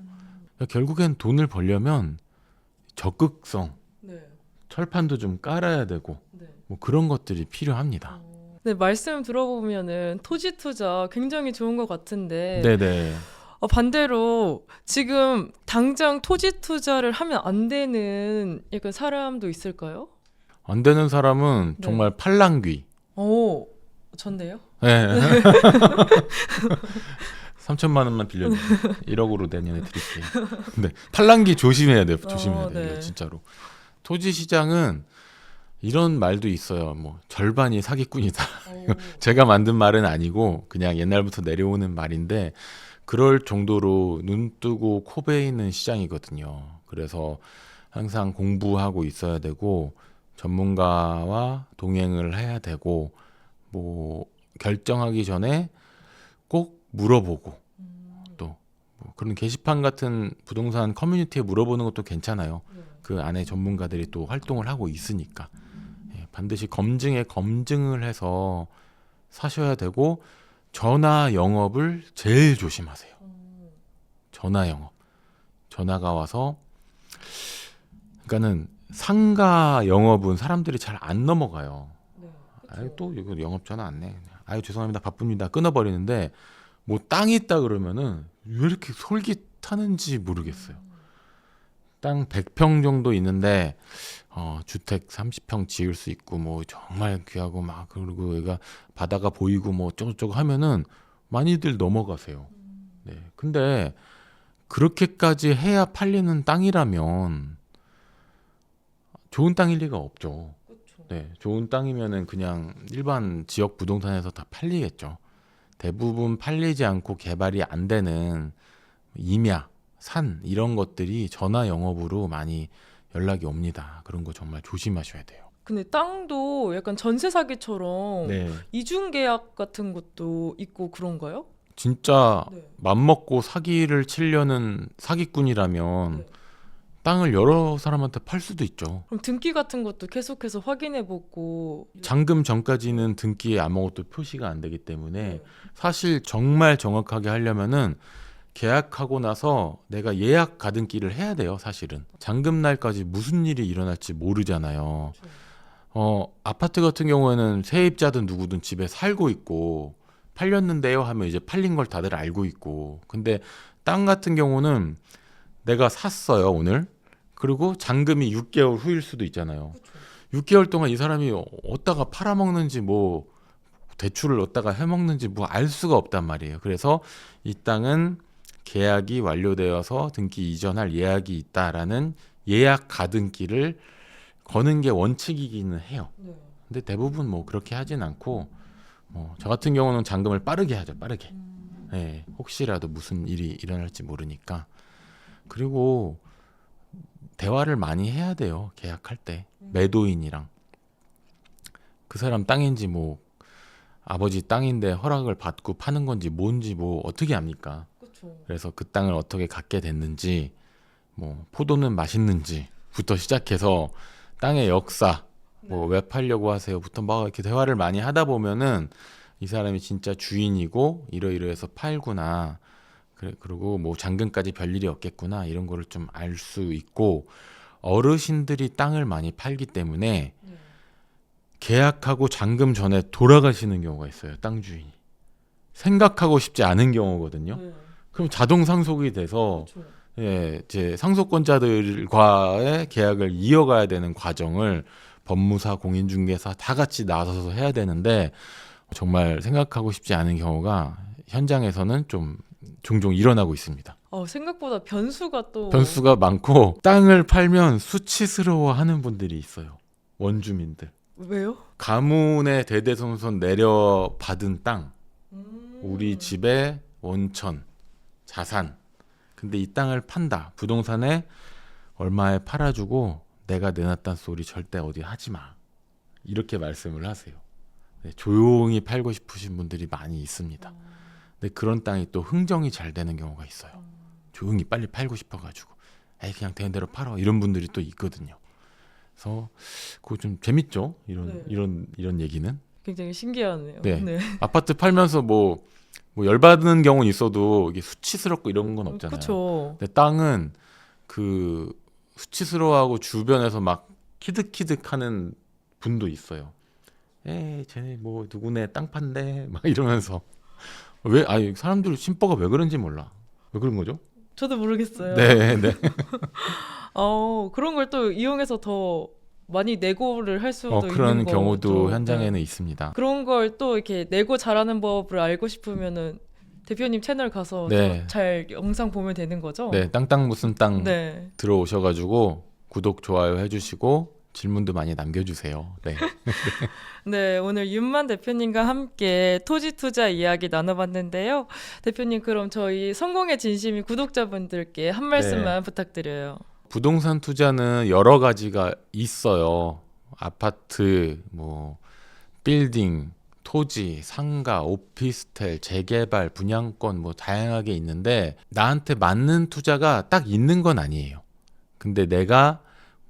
A: 그러니까 결국엔 돈을 벌려면 적극성, 철판도 좀 깔아야 되고 뭐 그런 것들이 필요합니다.
B: 네, 말씀 들어보면은 토지 투자 굉장히 좋은 것 같은데
A: 네네.
B: 반대로 지금 당장 토지 투자를 하면 안 되는 약간 사람도 있을까요?
A: 안 되는 사람은
B: 네.
A: 정말 팔랑귀.
B: 오, 전데요?
A: 네. 3천만 원만 빌려주세요. 1억으로 내년에 드릴게요. 근데 팔랑귀 조심해야 돼요. 조심해야 돼요.
B: 네.
A: 이거 진짜로. 토지 시장은 이런 말도 있어요. 뭐 절반이 사기꾼이다. 제가 만든 말은 아니고 그냥 옛날부터 내려오는 말인데 그럴 정도로 눈 뜨고 코 베이는 시장이거든요. 그래서 항상 공부하고 있어야 되고 전문가와 동행을 해야 되고 뭐 결정하기 전에 꼭 물어보고 또 뭐 그런 게시판 같은 부동산 커뮤니티에 물어보는 것도 괜찮아요. 그 안에 전문가들이 또 활동을 하고 있으니까 반드시 검증을 해서 사셔야 되고 전화 영업을 제일 조심하세요. 전화 영업. 전화가 와서 그러니까는 상가 영업은 사람들이 잘 안 넘어가요. 아유 또 이거 영업 전화 왔네. 아유 죄송합니다. 바쁩니다. 끊어버리는데 뭐 땅이 있다 그러면은 왜 이렇게 솔깃하는지 모르겠어요. 땅 100평 정도 있는데 주택 30평 지을 수 있고 뭐 정말 귀하고 막 그리고 얘가 바다가 보이고 뭐 어쩌고저쩌고 하면은 많이들 넘어가세요. 네. 근데 그렇게까지 해야 팔리는 땅이라면 좋은 땅일 리가 없죠. 네, 좋은 땅이면은 그냥 일반 지역 부동산에서 다 팔리겠죠. 대부분 팔리지 않고 개발이 안 되는 임야, 산 이런 것들이 전화 영업으로 많이 연락이 옵니다. 그런 거 정말 조심하셔야 돼요.
B: 근데 땅도 약간 전세 사기처럼
A: 네,
B: 이중 계약 같은 것도 있고 그런가요?
A: 진짜
B: 네.
A: 맘먹고 사기를 치려는 사기꾼이라면
B: 네.
A: 땅을 여러 사람한테 팔 수도 있죠.
B: 그럼 등기 같은 것도 계속해서 확인해보고
A: 잔금 전까지는 등기에 아무것도 표시가 안 되기 때문에 사실 정말 정확하게 하려면은 계약하고 나서 내가 예약 가등기를 해야 돼요. 사실은 잔금 날까지 무슨 일이 일어날지 모르잖아요. 아파트 같은 경우에는 세입자든 누구든 집에 살고 있고 팔렸는데요 하면 이제 팔린 걸 다들 알고 있고 근데 땅 같은 경우는 내가 샀어요 오늘 그리고 잔금이 6개월 후일 수도 있잖아요. 6개월 동안 이 사람이 어디다가 팔아먹는지 뭐 대출을 어디다가 해먹는지 뭐 알 수가 없단 말이에요. 그래서 이 땅은 계약이 완료되어서 등기 이전할 예약이 있다라는 예약 가등기를 거는 게 원칙이기는 해요. 근데 대부분 뭐 그렇게 하진 않고 저 같은 경우는 잔금을 빠르게 하죠. 빠르게. 네, 혹시라도 무슨 일이 일어날지 모르니까. 그리고 대화를 많이 해야 돼요. 계약할 때 매도인이랑 그 사람 땅인지 뭐 아버지 땅인데 허락을 받고 파는 건지 뭔지 뭐 어떻게 압니까? 그래서 그 땅을 어떻게 갖게 됐는지 뭐 포도는 맛있는지부터 시작해서 땅의 역사 뭐 왜 팔려고 하세요부터 막 이렇게 대화를 많이 하다 보면은 이 사람이 진짜 주인이고 이러이러해서 팔구나. 그리고 뭐 잔금까지 별일이 없겠구나 이런 거를 좀 알 수 있고 어르신들이 땅을 많이 팔기 때문에 계약하고 잔금 전에 돌아가시는 경우가 있어요. 땅 주인이. 생각하고 싶지 않은 경우거든요. 그럼 자동 상속이 돼서
B: 그렇죠.
A: 예, 이제 상속권자들과의 계약을 이어가야 되는 과정을 법무사, 공인중개사 다 같이 나서서 해야 되는데 정말 생각하고 싶지 않은 경우가 현장에서는 좀 종종 일어나고 있습니다.
B: 생각보다 변수가 또
A: 변수가 많고 땅을 팔면 수치스러워하는 분들이 있어요. 원주민들.
B: 왜요?
A: 가문의 대대손손 내려받은 땅, 우리
B: 음.
A: 집의 원천, 자산. 근데 이 땅을 판다. 부동산에 얼마에 팔아주고 내가 내놨단 소리 절대 어디 하지 마. 이렇게 말씀을 하세요. 네, 조용히 팔고 싶으신 분들이 많이 있습니다. 근데 그런 땅이 또 흥정이 잘 되는 경우가 있어요. 조용히 빨리 팔고 싶어가지고 에이 그냥 되는 대로 팔어 이런 분들이 또 있거든요. 그래서 그거 좀 재밌죠?
B: 네.
A: 이런 얘기는.
B: 굉장히 신기하네요.
A: 네. 아파트 팔면서 뭐 열받는 경우는 있어도 이게 수치스럽고 이런 건 없잖아요.
B: 그렇죠.
A: 근데 땅은 그 수치스러워하고 주변에서 막 키득키득하는 분도 있어요. 에이 쟤네 뭐 누구네 땅 판대 막 이러면서 왜 아니 사람들 심보가 왜 그런지 몰라. 왜 그런 거죠?
B: 저도 모르겠어요.
A: 네, 네.
B: 그런 걸 또 이용해서 더 많이 내고를 할 수도
A: 그런
B: 있는
A: 경우도
B: 거죠.
A: 현장에는
B: 네.
A: 있습니다.
B: 그런 걸 또 이렇게 내고 잘하는 법을 알고 싶으면은 대표님 채널 가서
A: 네.
B: 잘 영상 보면 되는 거죠?
A: 네, 땅땅 무슨 땅
B: 네.
A: 들어오셔가지고 구독 좋아요 해주시고 질문도 많이 남겨주세요. 네.
B: 네, 오늘 윤만 대표님과 함께 토지 투자 이야기 나눠봤는데요. 대표님, 그럼 저희 성공의 진심이 구독자분들께 한 말씀만 부탁드려요.
A: 부동산 투자는 여러 가지가 있어요. 아파트, 뭐 빌딩, 토지, 상가, 오피스텔, 재개발, 분양권 뭐 다양하게 있는데 나한테 맞는 투자가 딱 있는 건 아니에요. 근데 내가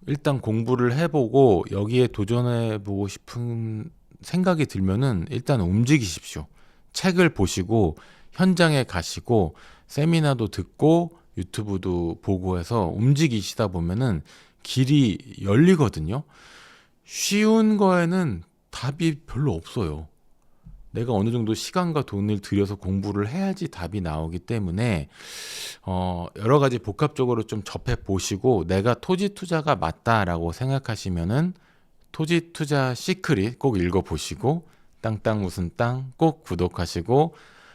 A: 일단 공부를 해보고 여기에 도전해보고 싶은 생각이 들면은 일단 움직이십시오. 책을 보시고 현장에 가시고 세미나도 듣고 유튜브도 보고 해서 움직이시다 보면은 길이 열리거든요. 쉬운 거에는 답이 별로 없어요. 내가 어느 정도 시간과 돈을 들여서 공부를 해야지 답이 나오기 때문에 여러 가지 복합적으로 좀 접해 보시고 내가 토지 투자가 맞다라고 생각하시면은 토지 투자 시크릿 꼭 읽어 보시고 땅땅 무슨 땅 꼭 구독하시고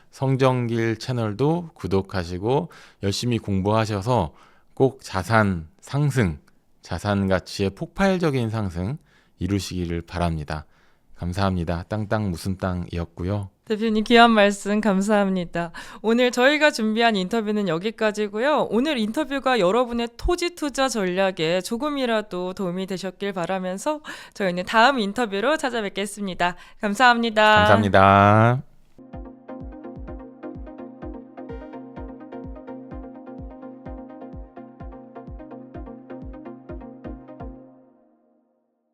A: 성정길 채널도 구독하시고 열심히 공부하셔서 꼭 자산 상승, 자산 가치의 폭발적인 상승 이루시기를 바랍니다. 감사합니다. 땅땅 무슨 땅이었고요.
B: 대표님 귀한 말씀 감사합니다. 오늘 저희가 준비한 인터뷰는 여기까지고요. 오늘 인터뷰가 여러분의 토지 투자 전략에 조금이라도 도움이 되셨길 바라면서 저희는 다음 인터뷰로 찾아뵙겠습니다. 감사합니다.
A: 감사합니다.